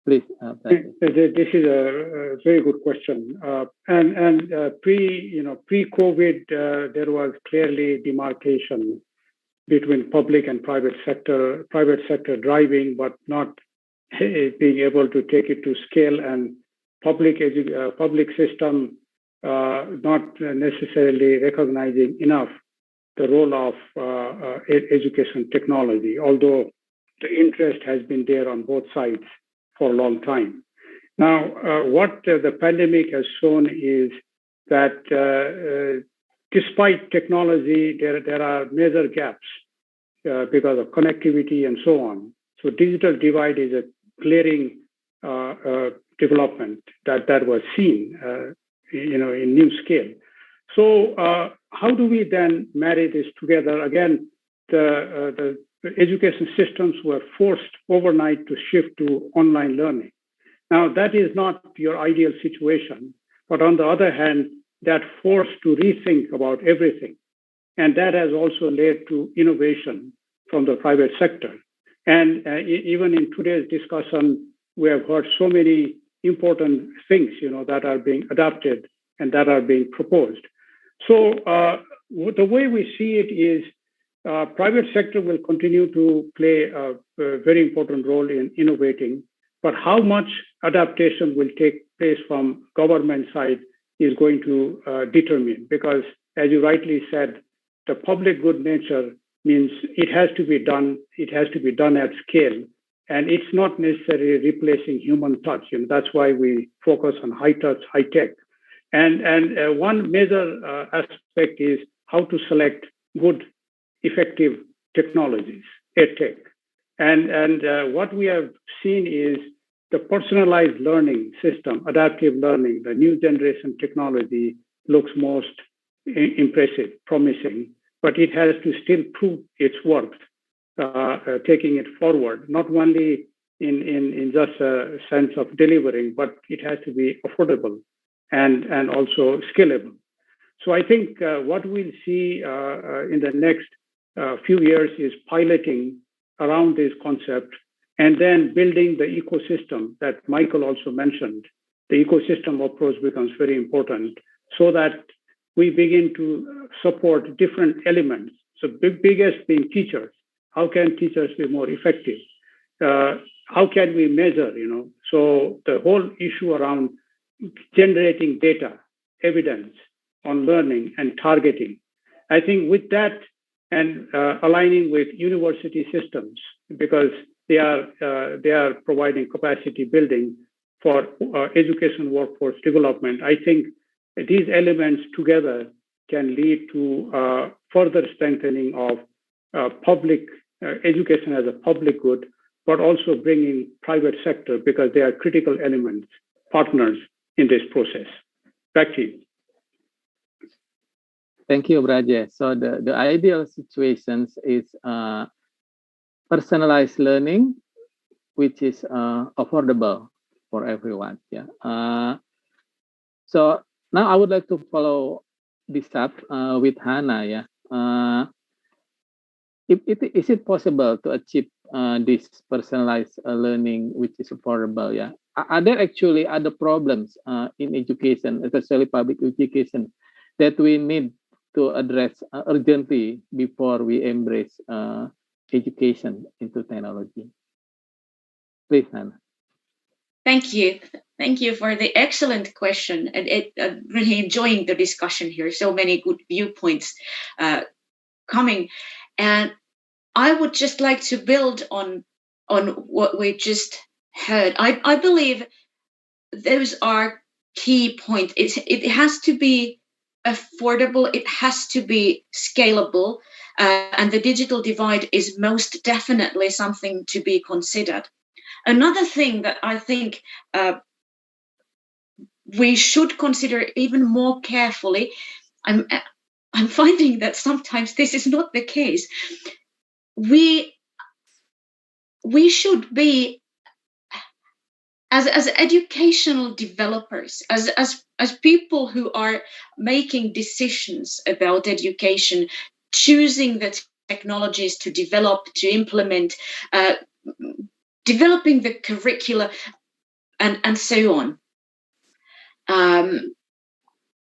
please. This is a very good question. Pre-COVID, there was clearly demarcation between public and private sector driving, but not being able to take it to scale, and public system not necessarily recognizing enough the role of education technology, although the interest has been there on both sides for a long time. Now, what the pandemic has shown is that despite technology, there are major gaps because of connectivity and so on. So digital divide is a glaring development that was seen, in new scale. So how do we then marry this together? Again, the education systems were forced overnight to shift to online learning. Now, that is not your ideal situation, but on the other hand, that forced to rethink about everything. And that has also led to innovation from the private sector. And even in today's discussion, we have heard so many important things, that are being adopted and that are being proposed. So the way we see it is private sector will continue to play a very important role in innovating, but how much adaptation will take place from government side is going to determine, because as you rightly said, the public good nature means it has to be done at scale, and it's not necessarily replacing human touch. That's why we focus on high touch, high tech. And one major aspect is how to select good, effective technologies, Edtech. And what we have seen is the personalized learning system, adaptive learning, the new generation technology looks most impressive, promising, but it has to still prove its worth, taking it forward, not only in just a sense of delivering, but it has to be affordable and also scalable. So I think what we'll see in the next few years is piloting around this concept and then building the ecosystem that Michael also mentioned. The ecosystem approach becomes very important so that we begin to support different elements. So biggest being teachers. How can teachers be more effective? How can we measure, So the whole issue around generating data, evidence on learning and targeting. I think with that and aligning with university systems, because they are providing capacity building for education workforce development. I think these elements together can lead to further strengthening of public education as a public good, but also bringing private sector because they are critical elements, partners in this process. Back to you. Thank you, Brajesh. So the ideal situations is personalized learning, which is affordable for everyone. Yeah. So now I would like to follow this up with Hannah. Yeah. Is it possible to achieve this personalized learning, which is affordable? Yeah. Are there actually other problems in education, especially public education, that we need to address urgently before we embrace education into technology? Please, Hannah. Thank you. Thank you for the excellent question. And really enjoying the discussion here. So many good viewpoints coming. And I would just like to build on what we just heard. I believe those are key points. It has to be affordable. It has to be scalable. And the digital divide is most definitely something to be considered. Another thing that I think we should consider even more carefully, I'm finding that sometimes this is not the case. We should be, as educational developers, as people who are making decisions about education, choosing the technologies to develop, to implement, developing the curricula, and so on.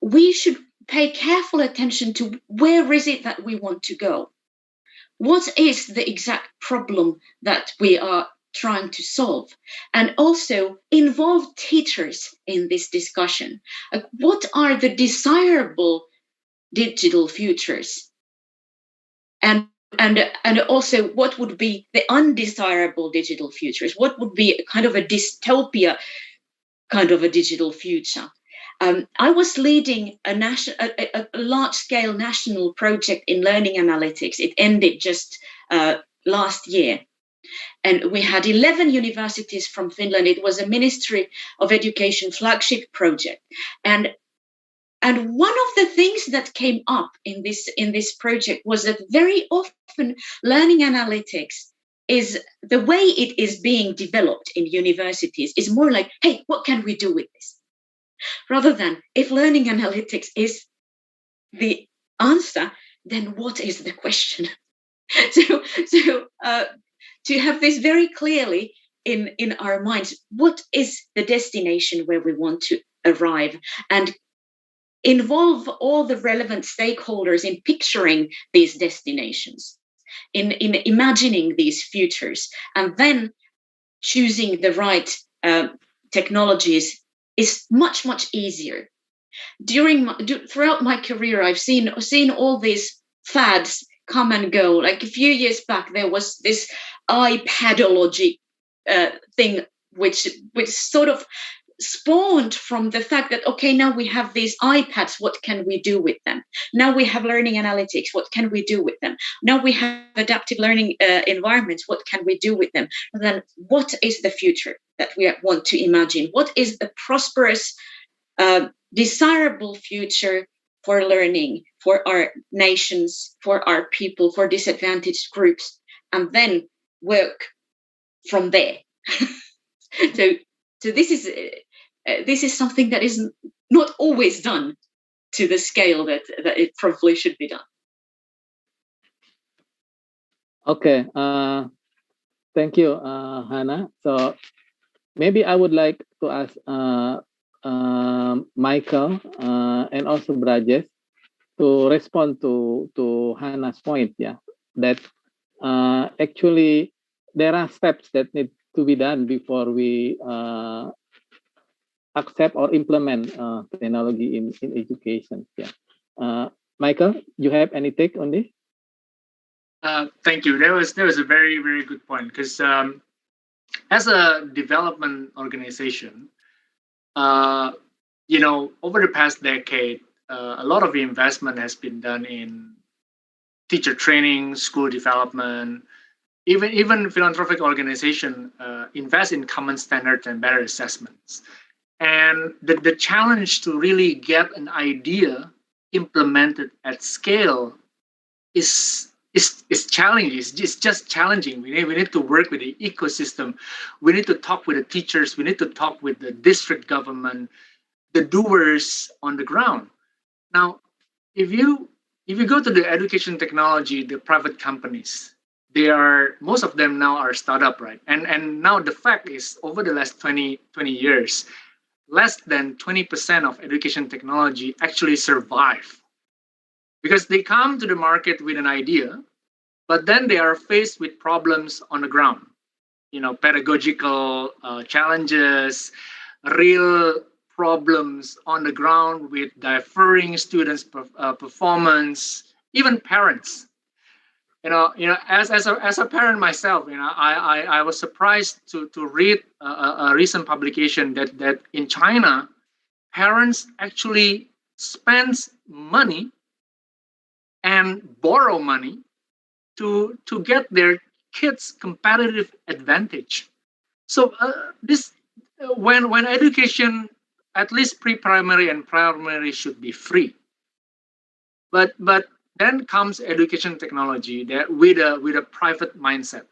We should pay careful attention to where is it that we want to go? What is the exact problem that we are trying to solve? And also involve teachers in this discussion. What are the desirable digital futures? And also what would be the undesirable digital futures? What would be a kind of a dystopia kind of a digital future? I was leading a large-scale national project in learning analytics. It ended just last year. And we had 11 universities from Finland. It was a Ministry of Education flagship project. And one of the things that came up in this project was that very often learning analytics is the way it is being developed in universities is more like, hey, what can we do with this? Rather than if learning analytics is the answer, then what is the question? So to have this very clearly in our minds, what is the destination where we want to arrive, and involve all the relevant stakeholders in picturing these destinations, in imagining these futures, and then choosing the right technologies is much, much easier. Throughout my career, I've seen all these fads come and go. Like a few years back, there was this iPadology thing, which sort of spawned from the fact that, okay, now we have these iPads, what can we do with them? Now we have learning analytics, what can we do with them? Now we have adaptive learning environments, what can we do with them? And then what is the future that we want to imagine? What is the prosperous, desirable future for learning, for our nations, for our people, for disadvantaged groups, and then work from there. So this is something that is not always done to the scale that it probably should be done. Okay, thank you, Hannah. So maybe I would like to ask Michael and also Brajesh to respond to Hannah's point, yeah, that actually there are steps that need to be done before we accept or implement technology in education. Yeah, Michael, you have any take on this? Thank you. That was a very, very good point, because as a development organization, over the past decade, a lot of investment has been done in teacher training, school development. Even philanthropic organizations invest in common standards and better assessments. And the challenge to really get an idea implemented at scale is challenging. It's just challenging. We need to work with the ecosystem. We need to talk with the teachers. We need to talk with the district government, the doers on the ground. Now, if you go to the education technology, the private companies, most of them now are startup, right? And now the fact is, over the last 20 years, less than 20% of education technology actually survive, because they come to the market with an idea, but then they are faced with problems on the ground, pedagogical challenges, real problems on the ground with differing students' performance, even parents. As a parent myself, I was surprised to read a recent publication that in China, parents actually spend money and borrow money to get their kids competitive advantage. So when education, at least pre-primary and primary, should be free, but then comes education technology that with a private mindset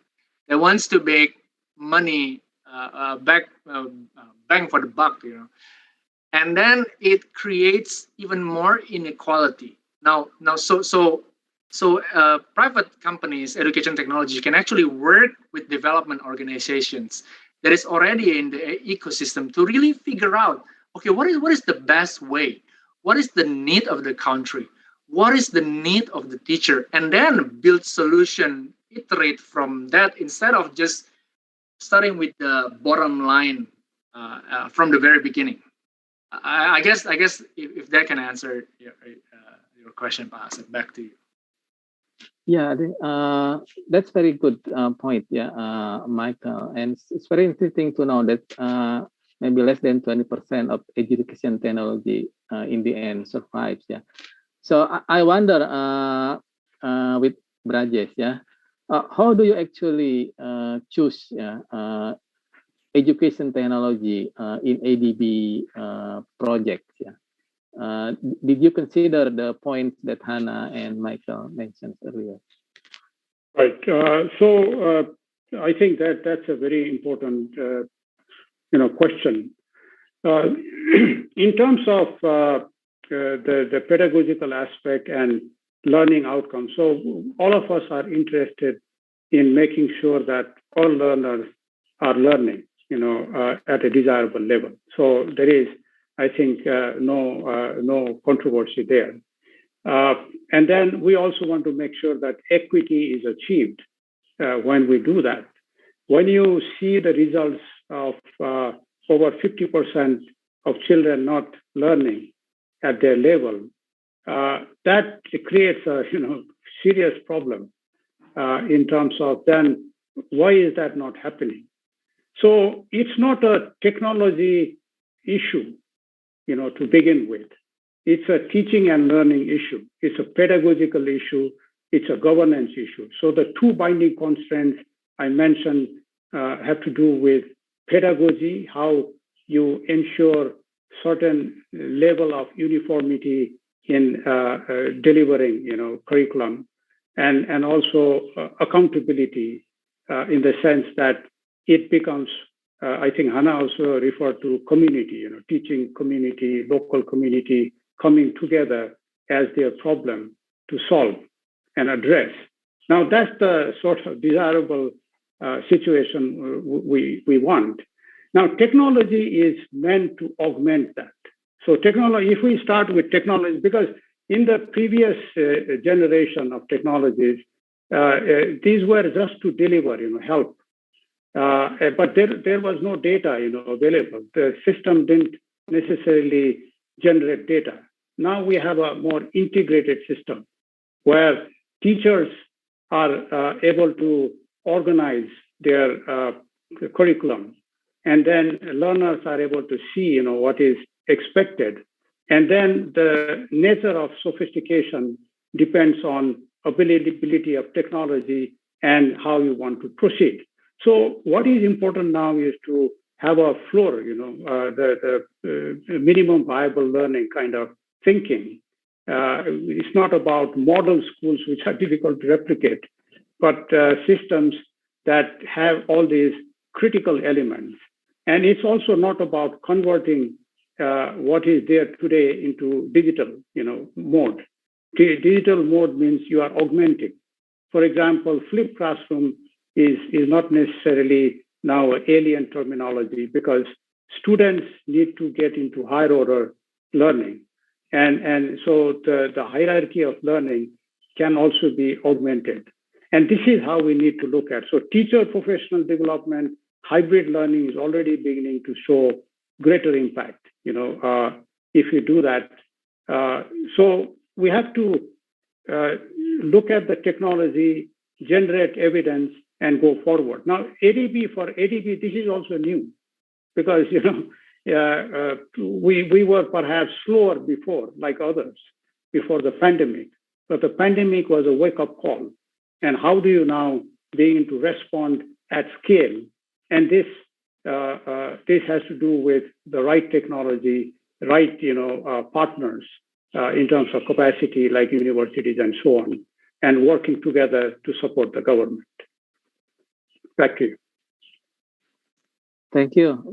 that wants to make money bang for the buck, and then it creates even more inequality. Now, private companies, education technology, can actually work with development organizations that is already in the ecosystem to really figure out, okay, what is the best way? What is the need of the country? What is the need of the teacher? And then build solution, iterate from that, instead of just starting with the bottom line from the very beginning. I guess if that can answer your question, pass it back to you. Yeah, I think that's very good point. Yeah, Michael, and it's very interesting to know that maybe less than 20% of education technology in the end survives. Yeah. So I wonder with Brajesh, yeah, how do you actually choose education technology in ADB projects? Yeah, did you consider the points that Hannah and Michael mentioned earlier? Right. So I think that's a very important question. In terms of the pedagogical aspect and learning outcomes. So all of us are interested in making sure that all learners are learning, at a desirable level. So there is, I think, no controversy there. And then we also want to make sure that equity is achieved when we do that. When you see the results of over 50% of children not learning at their level, that creates a serious problem in terms of then why is that not happening? So it's not a technology issue, to begin with. It's a teaching and learning issue. It's a pedagogical issue. It's a governance issue. So the two binding constraints I mentioned have to do with pedagogy, how you ensure certain level of uniformity in delivering, curriculum, and also accountability in the sense that it becomes, I think Hannah also referred to community, teaching community, local community coming together as their problem to solve and address. Now that's the sort of desirable situation we want. Now technology is meant to augment that. So technology, if we start with technology, because in the previous generation of technologies, these were just to deliver, help. But there was no data, available. The system didn't necessarily generate data. Now we have a more integrated system where teachers are able to organize their curriculum, and then learners are able to see, what is expected. And then the nature of sophistication depends on availability of technology and how you want to proceed. So what is important now is to have a floor, the minimum viable learning kind of thinking. It's not about model schools, which are difficult to replicate, but systems that have all these critical elements. And it's also not about converting what is there today into digital, mode. Digital mode means you are augmenting. For example, flipped classroom is not necessarily now an alien terminology because students need to get into higher order learning. And so the hierarchy of learning can also be augmented. And this is how we need to look at. So teacher professional development, hybrid learning is already beginning to show greater impact, if you do that. So we have to look at the technology, generate evidence, and go forward. Now, for ADB, this is also new because, we were perhaps slower before, like others, before the pandemic. But the pandemic was a wake-up call. And how do you now begin to respond at scale? And this has to do with the right technology, right partners in terms of capacity, like universities and so on, and working together to support the government. Back to you. Thank you,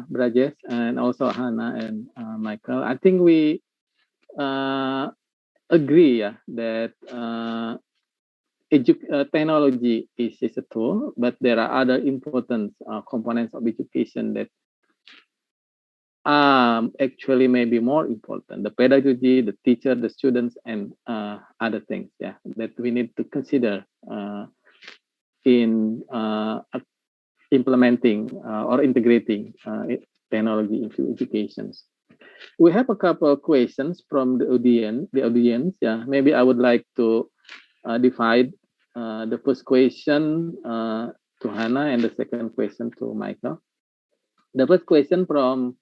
Brajesh, and also Hannah and Michael. I think we agree that technology is a tool, but there are other important components of education that actually may be more important. The pedagogy, the teacher, the students, and other things, that we need to consider in implementing or integrating technology into education. We have a couple of questions from the audience. Maybe I would like to divide the first question to Hannah and the second question to Michael. The first question from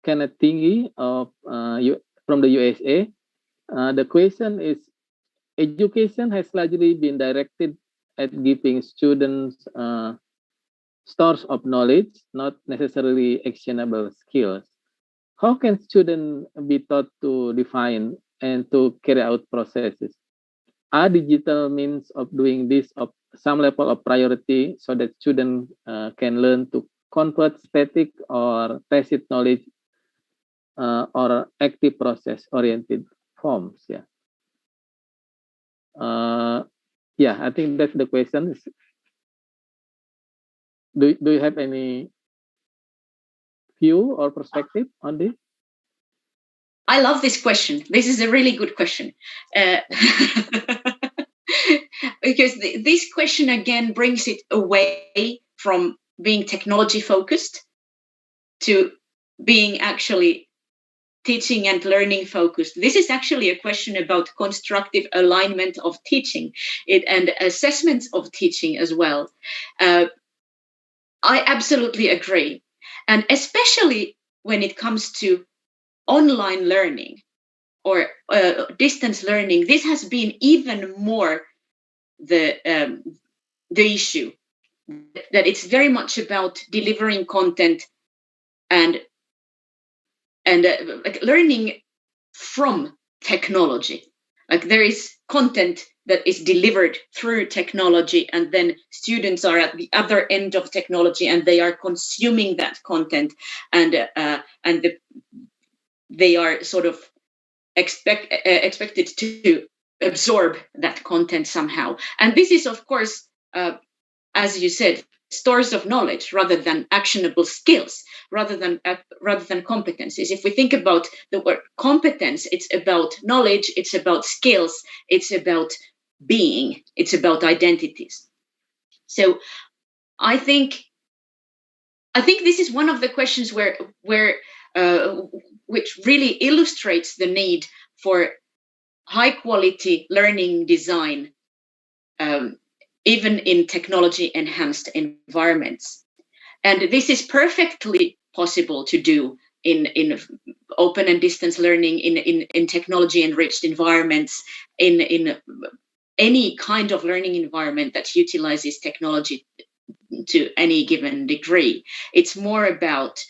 Kenneth Tinggi from the USA. The question is, education has largely been directed at giving students stores of knowledge, not necessarily actionable skills. How can students be taught to define and to carry out processes? Are digital means of doing this of some level of priority so that students can learn to convert static or tacit knowledge or active process-oriented forms? I think that's the question. Do you have any view or perspective on this? I love this question. This is a really good question. Because this question again brings it away from being technology focused to being actually teaching and learning focused. This is actually a question about constructive alignment of teaching and assessments of teaching as well. I absolutely agree. And especially when it comes to online learning or distance learning, this has been even more the issue, that it's very much about delivering content and like learning from technology. Like there is content that is delivered through technology, and then students are at the other end of technology and they are consuming that content, and they are sort of expected to absorb that content somehow. And this is, of course, as you said, stores of knowledge rather than actionable skills, rather than competencies. If we think about the word competence, it's about knowledge, it's about skills, it's about being, it's about identities. So I think this is one of the questions where which really illustrates the need for high quality learning design, even in technology enhanced environments. And this is perfectly possible to do in open and distance learning, in technology enriched environments, in any kind of learning environment that utilizes technology to any given degree. It's more about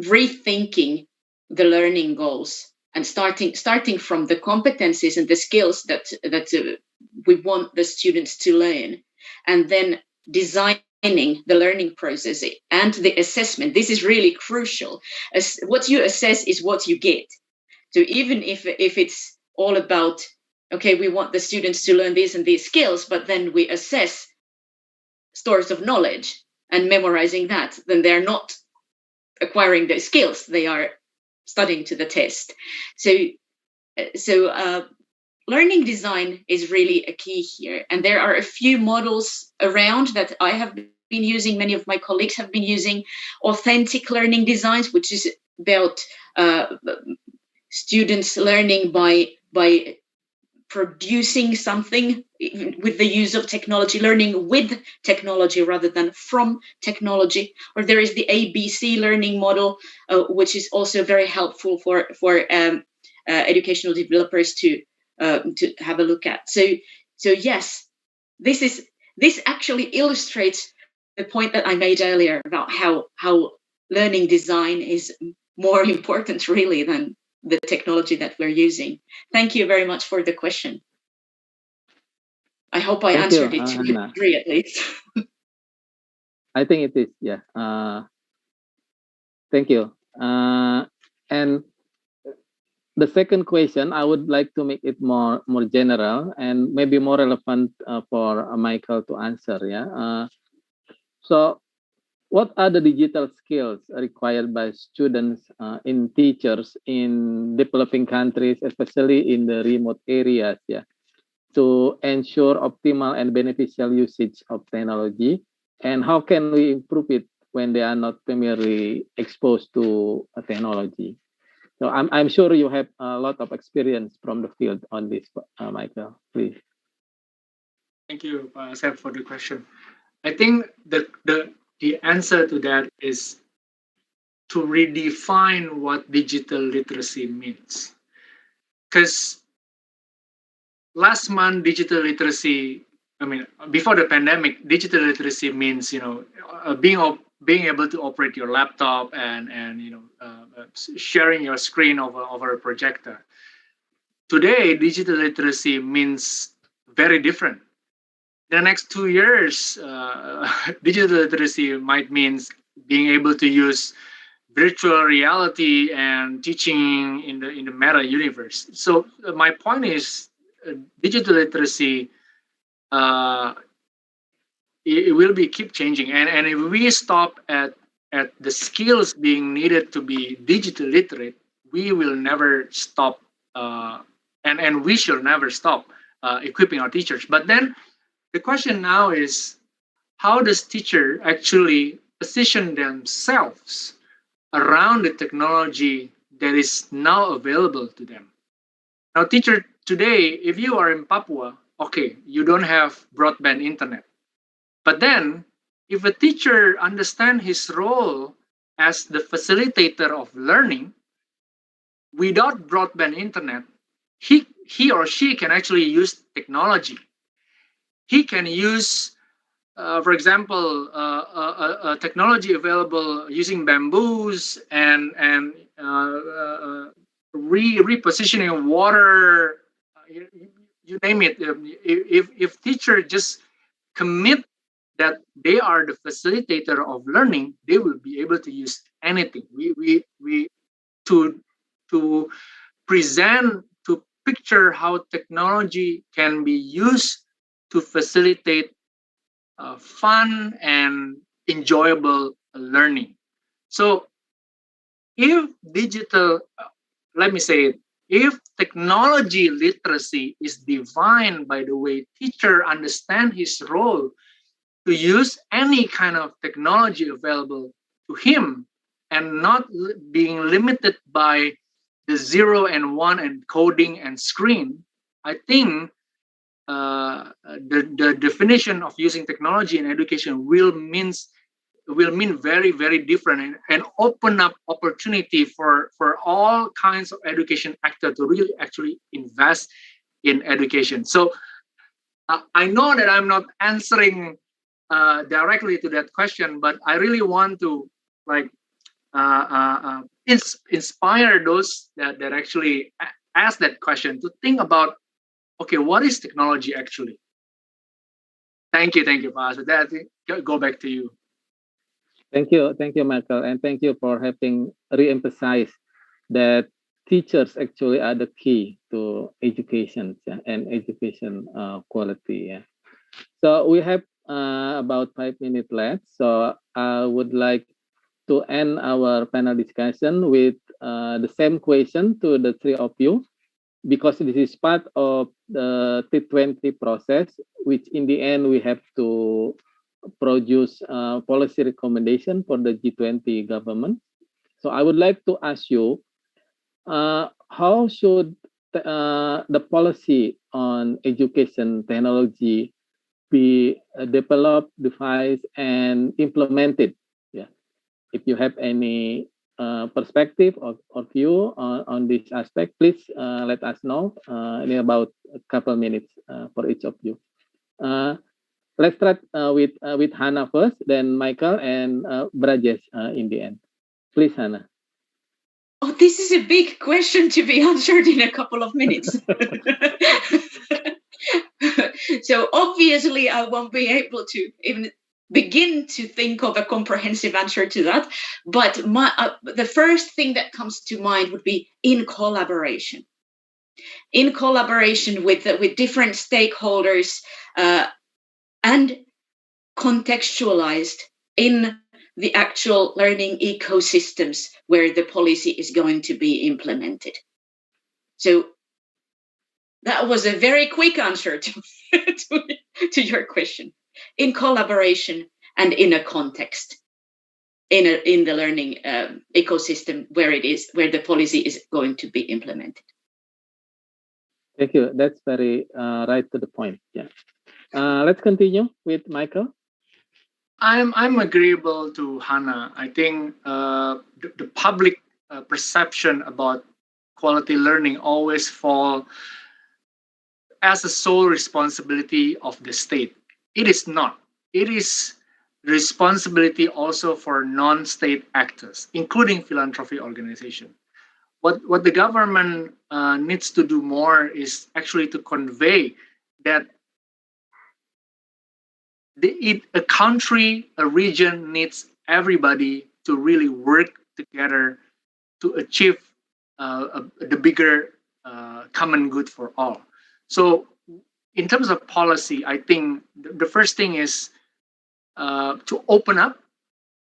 rethinking the learning goals and starting from the competencies and the skills that we want the students to learn, and then designing the learning process and the assessment. This is really crucial. As what you assess is what you get. So even if it's all about, okay, we want the students to learn these and these skills, but then we assess stores of knowledge and memorizing that, then they're not acquiring those skills, they are studying to the test. So learning design is really a key here. And there are a few models around that I have been using, many of my colleagues have been using. Authentic learning designs, which is about students learning by producing something with the use of technology, learning with technology rather than from technology. Or there is the ABC learning model, which is also very helpful for educational developers to have a look at. So yes, this actually illustrates the point that I made earlier about how learning design is more important really than the technology that we're using. Thank you very much for the question. I hope I answered it to a degree at least. I think it is, yeah. Thank you. And the second question, I would like to make it more general and maybe more relevant for Michael to answer. Yeah. So, what are the digital skills required by students in teachers in developing countries, especially in the remote areas? Yeah, to ensure optimal and beneficial usage of technology, and how can we improve it when they are not primarily exposed to technology? So I'm sure you have a lot of experience from the field on this, Michael, please. Thank you, Seb, for the question. I think the answer to that is to redefine what digital literacy means. Because last month, digital literacy, before the pandemic, digital literacy means, being able to operate your laptop and sharing your screen over a projector. Today, digital literacy means very different. In the next 2 years, digital literacy might mean being able to use virtual reality and teaching in the meta universe. So my point is, digital literacy it will keep changing, and if we stop at the skills being needed to be digital literate, we will never stop, and we should never stop equipping our teachers. But then the question now is, how does teacher actually position themselves around the technology that is now available to them? Now, teacher today, if you are in Papua, okay, you don't have broadband internet. But then, if a teacher understands his role as the facilitator of learning, without broadband internet, he or she can actually use technology. He can use, for example, technology available using bamboos and repositioning of water. You name it. If teacher just commit that they are the facilitator of learning, they will be able to use anything. We to present, to picture how technology can be used to facilitate fun and enjoyable learning. So if digital, let me say it, if technology literacy is defined by the way teacher understand his role to use any kind of technology available to him and not being limited by the 0 and 1 and coding and screen, I think the definition of using technology in education will mean very, very different and open up opportunity for all kinds of education actors to really actually invest in education. So I know that I'm not answering directly to that question, but I really want to like inspire those that actually ask that question to think about, okay, what is technology actually? Thank you, Pastor. That go back to you. Thank you, Michael, and thank you for having re-emphasized that teachers actually are the key to education and education quality. Yeah. So we have about 5 minutes left. So I would like to end our panel discussion with the same question to the three of you, because this is part of the T20 process, which in the end we have to produce policy recommendation for the G20 government. So I would like to ask you, how should the policy on education technology be developed, devised, and implemented? Yeah, if you have any perspective or view on this aspect, please let us know in about a couple minutes for each of you. Let's start with Hannah first, then Michael, and Brajesh in the end. Please, Hannah. Oh, this is a big question to be answered in a couple of minutes. So obviously I won't be able to even begin to think of a comprehensive answer to that. But the first thing that comes to mind would be in collaboration. In collaboration with different stakeholders and contextualized in the actual learning ecosystems where the policy is going to be implemented. So that was a very quick answer to your question. In collaboration and in a context, in the learning ecosystem where the policy is going to be implemented. Thank you. That's very right to the point. Yeah. Let's continue with Michael. I'm agreeable to Hannah. I think the public perception about quality learning always fall as a sole responsibility of the state. It is not. It is responsibility also for non-state actors, including philanthropy organizations. What the government needs to do more is actually to convey that a country, a region needs everybody to really work together to achieve the bigger common good for all. So in terms of policy, I think the first thing is to open up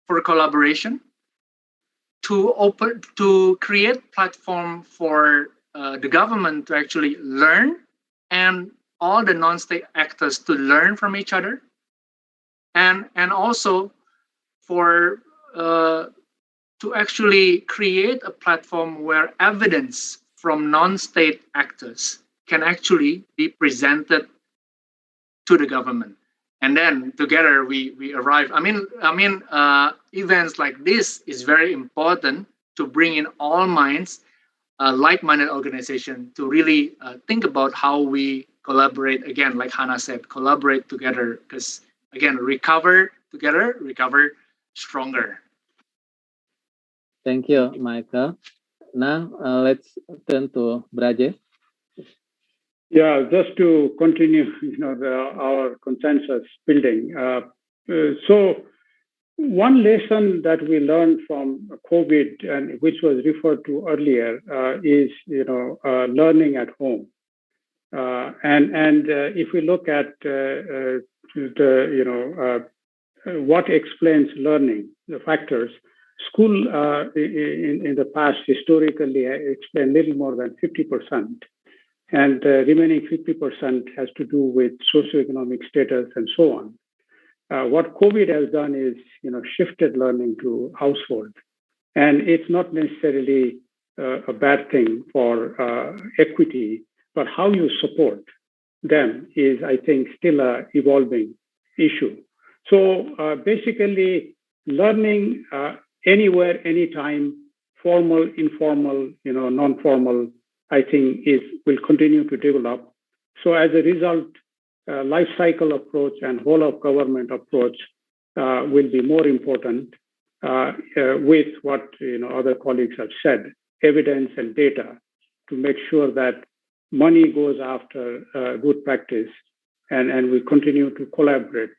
for collaboration, to create platform for the government to actually learn and all the non-state actors to learn from each other. And also for to actually create a platform where evidence from non-state actors can actually be presented to the government. and then together we arrive. Events like this is very important to bring in all minds, like-minded organization, to really think about how we collaborate. Again, like Hannah said, collaborate together, because again, recover together, recover stronger. Thank you, Michael. Now let's turn to Brajesh. Yeah, just to continue, our consensus building. So one lesson that we learned from COVID, and which was referred to earlier, is learning at home. And if we look at what explains learning, the factors, school in the past historically explained little more than 50%. And the remaining 50% has to do with socioeconomic status and so on. What COVID has done is, shifted learning to household. And it's not necessarily a bad thing for equity, but how you support them is, I think, still an evolving issue. So basically, learning anywhere, anytime, formal, informal, non-formal, I think will continue to develop. So as a result, life cycle approach and whole of government approach will be more important with what other colleagues have said, evidence and data, to make sure that money goes after good practice, and we continue to collaborate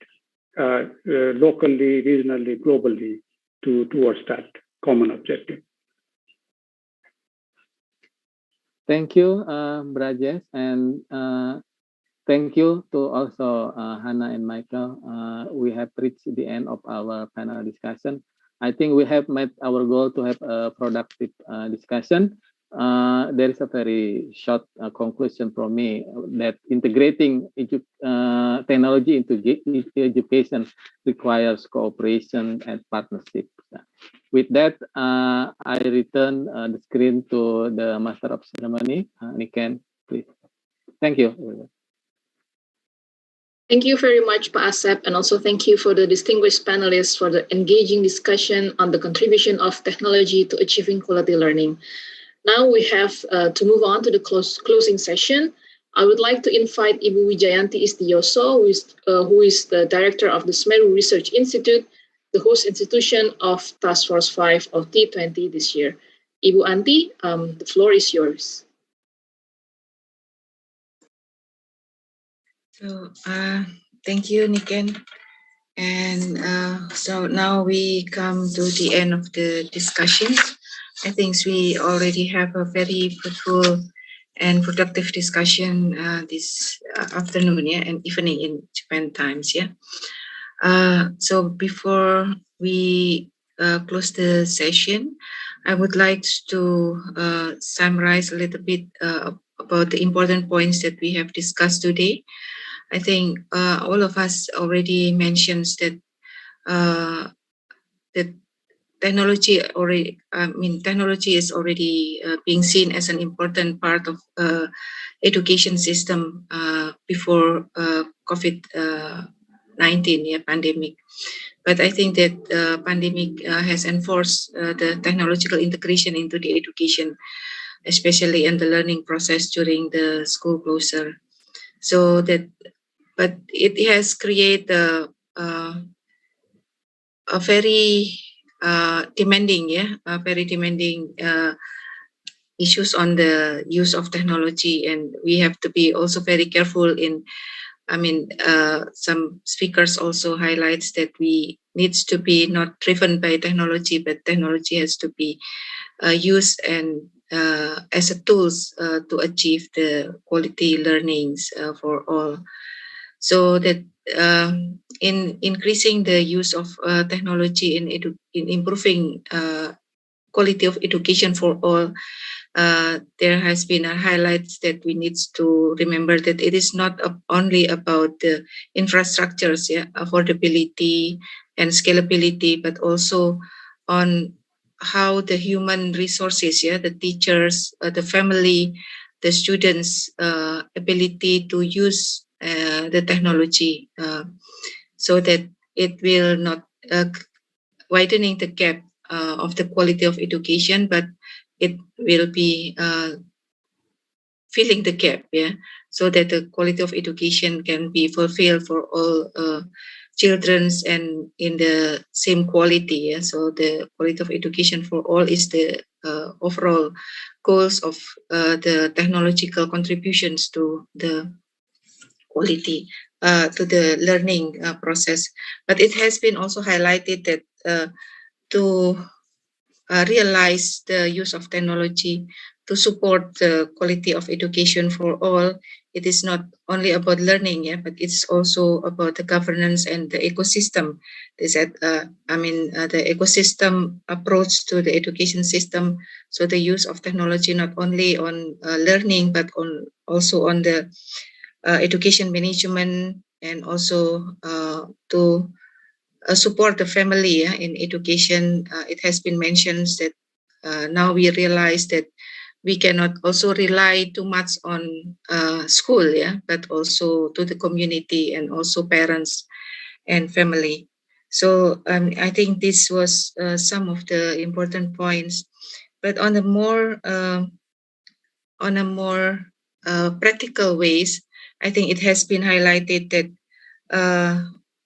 locally, regionally, globally towards that common objective. Thank you, Brajesh, and thank you to also Hannah and Michael. We have reached the end of our panel discussion. I think we have met our goal to have a productive discussion. There is a very short conclusion from me that integrating technology into education requires cooperation and partnership. With that, I return the screen to the Master of Ceremony, Niken, please. Thank you. Thank you very much, Pa Asep, and also thank you for the distinguished panelists for the engaging discussion on the contribution of technology to achieving quality learning. Now we have to move on to the closing session. I would like to invite Ibu Wijayanti Istioso, who is the director of the Semeru Research Institute, the host institution of Task Force 5 of T20 this year. Ibu Anti, the floor is yours. So thank you, Niken. And so now we come to the end of the discussions. I think we already have a very fruitful and productive discussion this afternoon, and evening in Japan times, So before we close the session, I would like to summarize a little bit about the important points that we have discussed today. I think all of us already mentions that that technology is already being seen as an important part of education system before COVID-19 pandemic. But I think that the pandemic has enforced the technological integration into the education, especially in the learning process during the school closure. So that, but it has created a very demanding issues on the use of technology, and we have to be also very careful in. Some speakers also highlights that we needs to be not driven by technology, but technology has to be used and as a tools to achieve the quality learnings for all. So that in increasing the use of technology in improving quality of education for all, there has been a highlights that we need to remember that it is not only about the infrastructures, affordability and scalability, but also on how the human resources, the teachers, the family, the students' ability to use the technology. so that it will not widening the gap of the quality of education, but it will be filling the gap, so that the quality of education can be fulfilled for all children and in the same quality. So the quality of education for all is the overall goals of the technological contributions to the quality, to the learning process. But it has been also highlighted that to realize the use of technology to support the quality of education for all, it is not only about learning, but it's also about the governance and the ecosystem. The ecosystem approach to the education system. So the use of technology not only on learning, but also on the education management, and also to support the family in education. It has been mentioned that now we realize that we cannot also rely too much on school, but also to the community and also parents and family. So I think this was some of the important points. But on a more practical ways, I think it has been highlighted that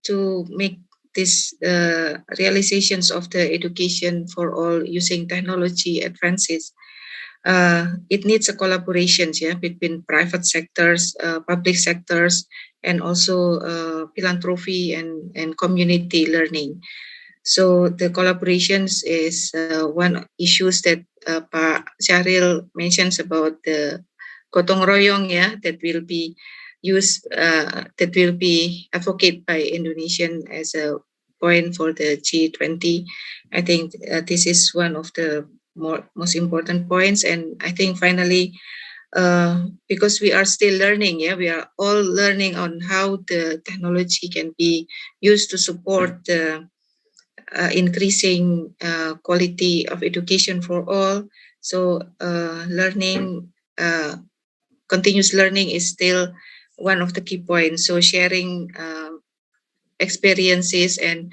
to make this realizations of the education for all using technology advances, it needs a collaboration between private sectors, public sectors, and also philanthropy and community learning. So the collaborations is one issues that Pak Syahril mentions about the gotong royong, that will be used, that will be advocated by Indonesian as a point for the G20. I think this is one of the most important points. And I think finally, because we are still learning, we are all learning on how the technology can be used to support the increasing quality of education for all. So continuous learning is still one of the key points. So sharing experiences and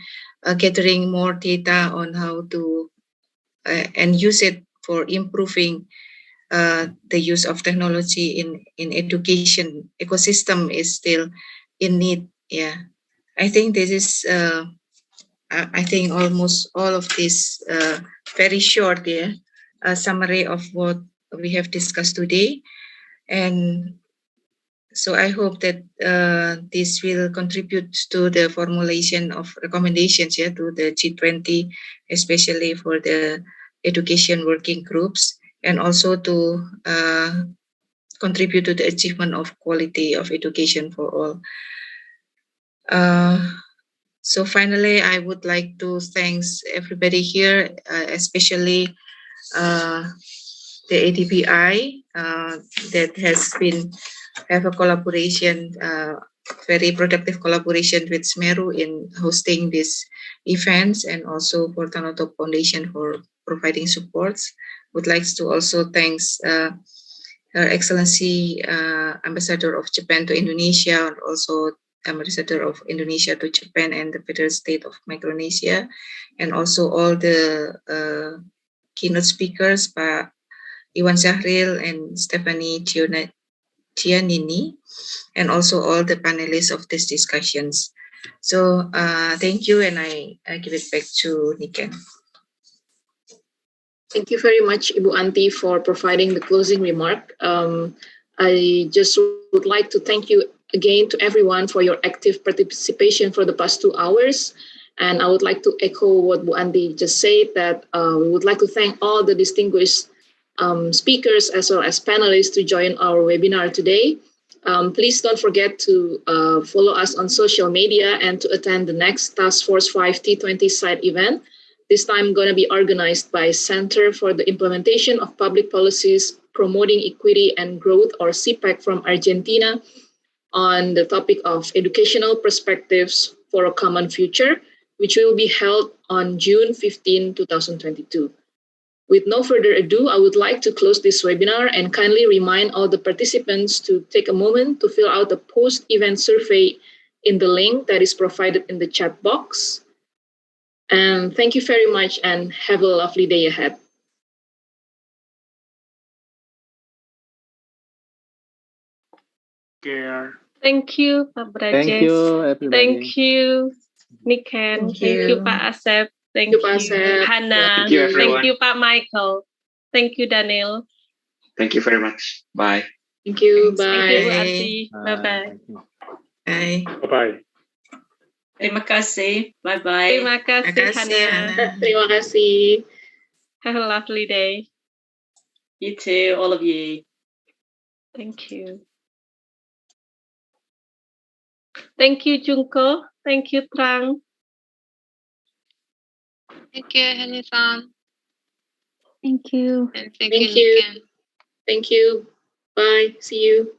gathering more data on how to and use it for improving the use of technology in education ecosystem is still in need. I think this is I think almost all of this very short summary of what we have discussed today. And so I hope that this will contribute to the formulation of recommendations to the G20, especially for the education working groups, and also to contribute to the achievement of quality of education for all. So finally, I would like to thank everybody here, especially the ADPI that has been have a collaboration, very productive collaboration with SMERU in hosting these events, and also for Tanoto Foundation for providing supports. Would like to also thank Her Excellency Ambassador of Japan to Indonesia, and also Ambassador of Indonesia to Japan and the Federal State of Micronesia, and also all the keynote speakers, Pak Iwan Syahril and Stefania Giannini, and also all the panelists of these discussions. So thank you, and I give it back to Niken. Thank you very much, Ibu Anti, for providing the closing remark. I just would like to thank you again to everyone for your active participation for the past 2 hours. And I would like to echo what Bu Anti just said, that we would like to thank all the distinguished speakers as well as panelists to join our webinar today. Please don't forget to follow us on social media and to attend the next Task Force 5 T20 site event. This time going to be organized by Center for the Implementation of Public Policies Promoting Equity and Growth, or CPEC, from Argentina, on the topic of educational perspectives for a common future, which will be held on June 15, 2022. With no further ado, I would like to close this webinar and kindly remind all the participants to take a moment to fill out the post-event survey in the link that is provided in the chat box. And thank you very much and have a lovely day ahead. Care. Thank you, Pak Brajes. Thank you, everybody. Thank you, Niken. Thank you, Pak Asep. Thank you, Hannah. Thank you, everyone. Thank you, Pak Michael. Thank you, Daniel. Thank you very much. Bye. Thank you. Thank you, Bu Bye. Ati. Bye-bye. Bye. Bye-bye. Terima kasih. Bye-bye. Terima kasih, Hannah. Terima kasih. Have a lovely day. You too, all of you. Thank you. Thank you, Junko. Thank you, Trang. Thank you, Hanisan. Thank you. And thank Thank you, you. Niken. Thank you. Bye. See you.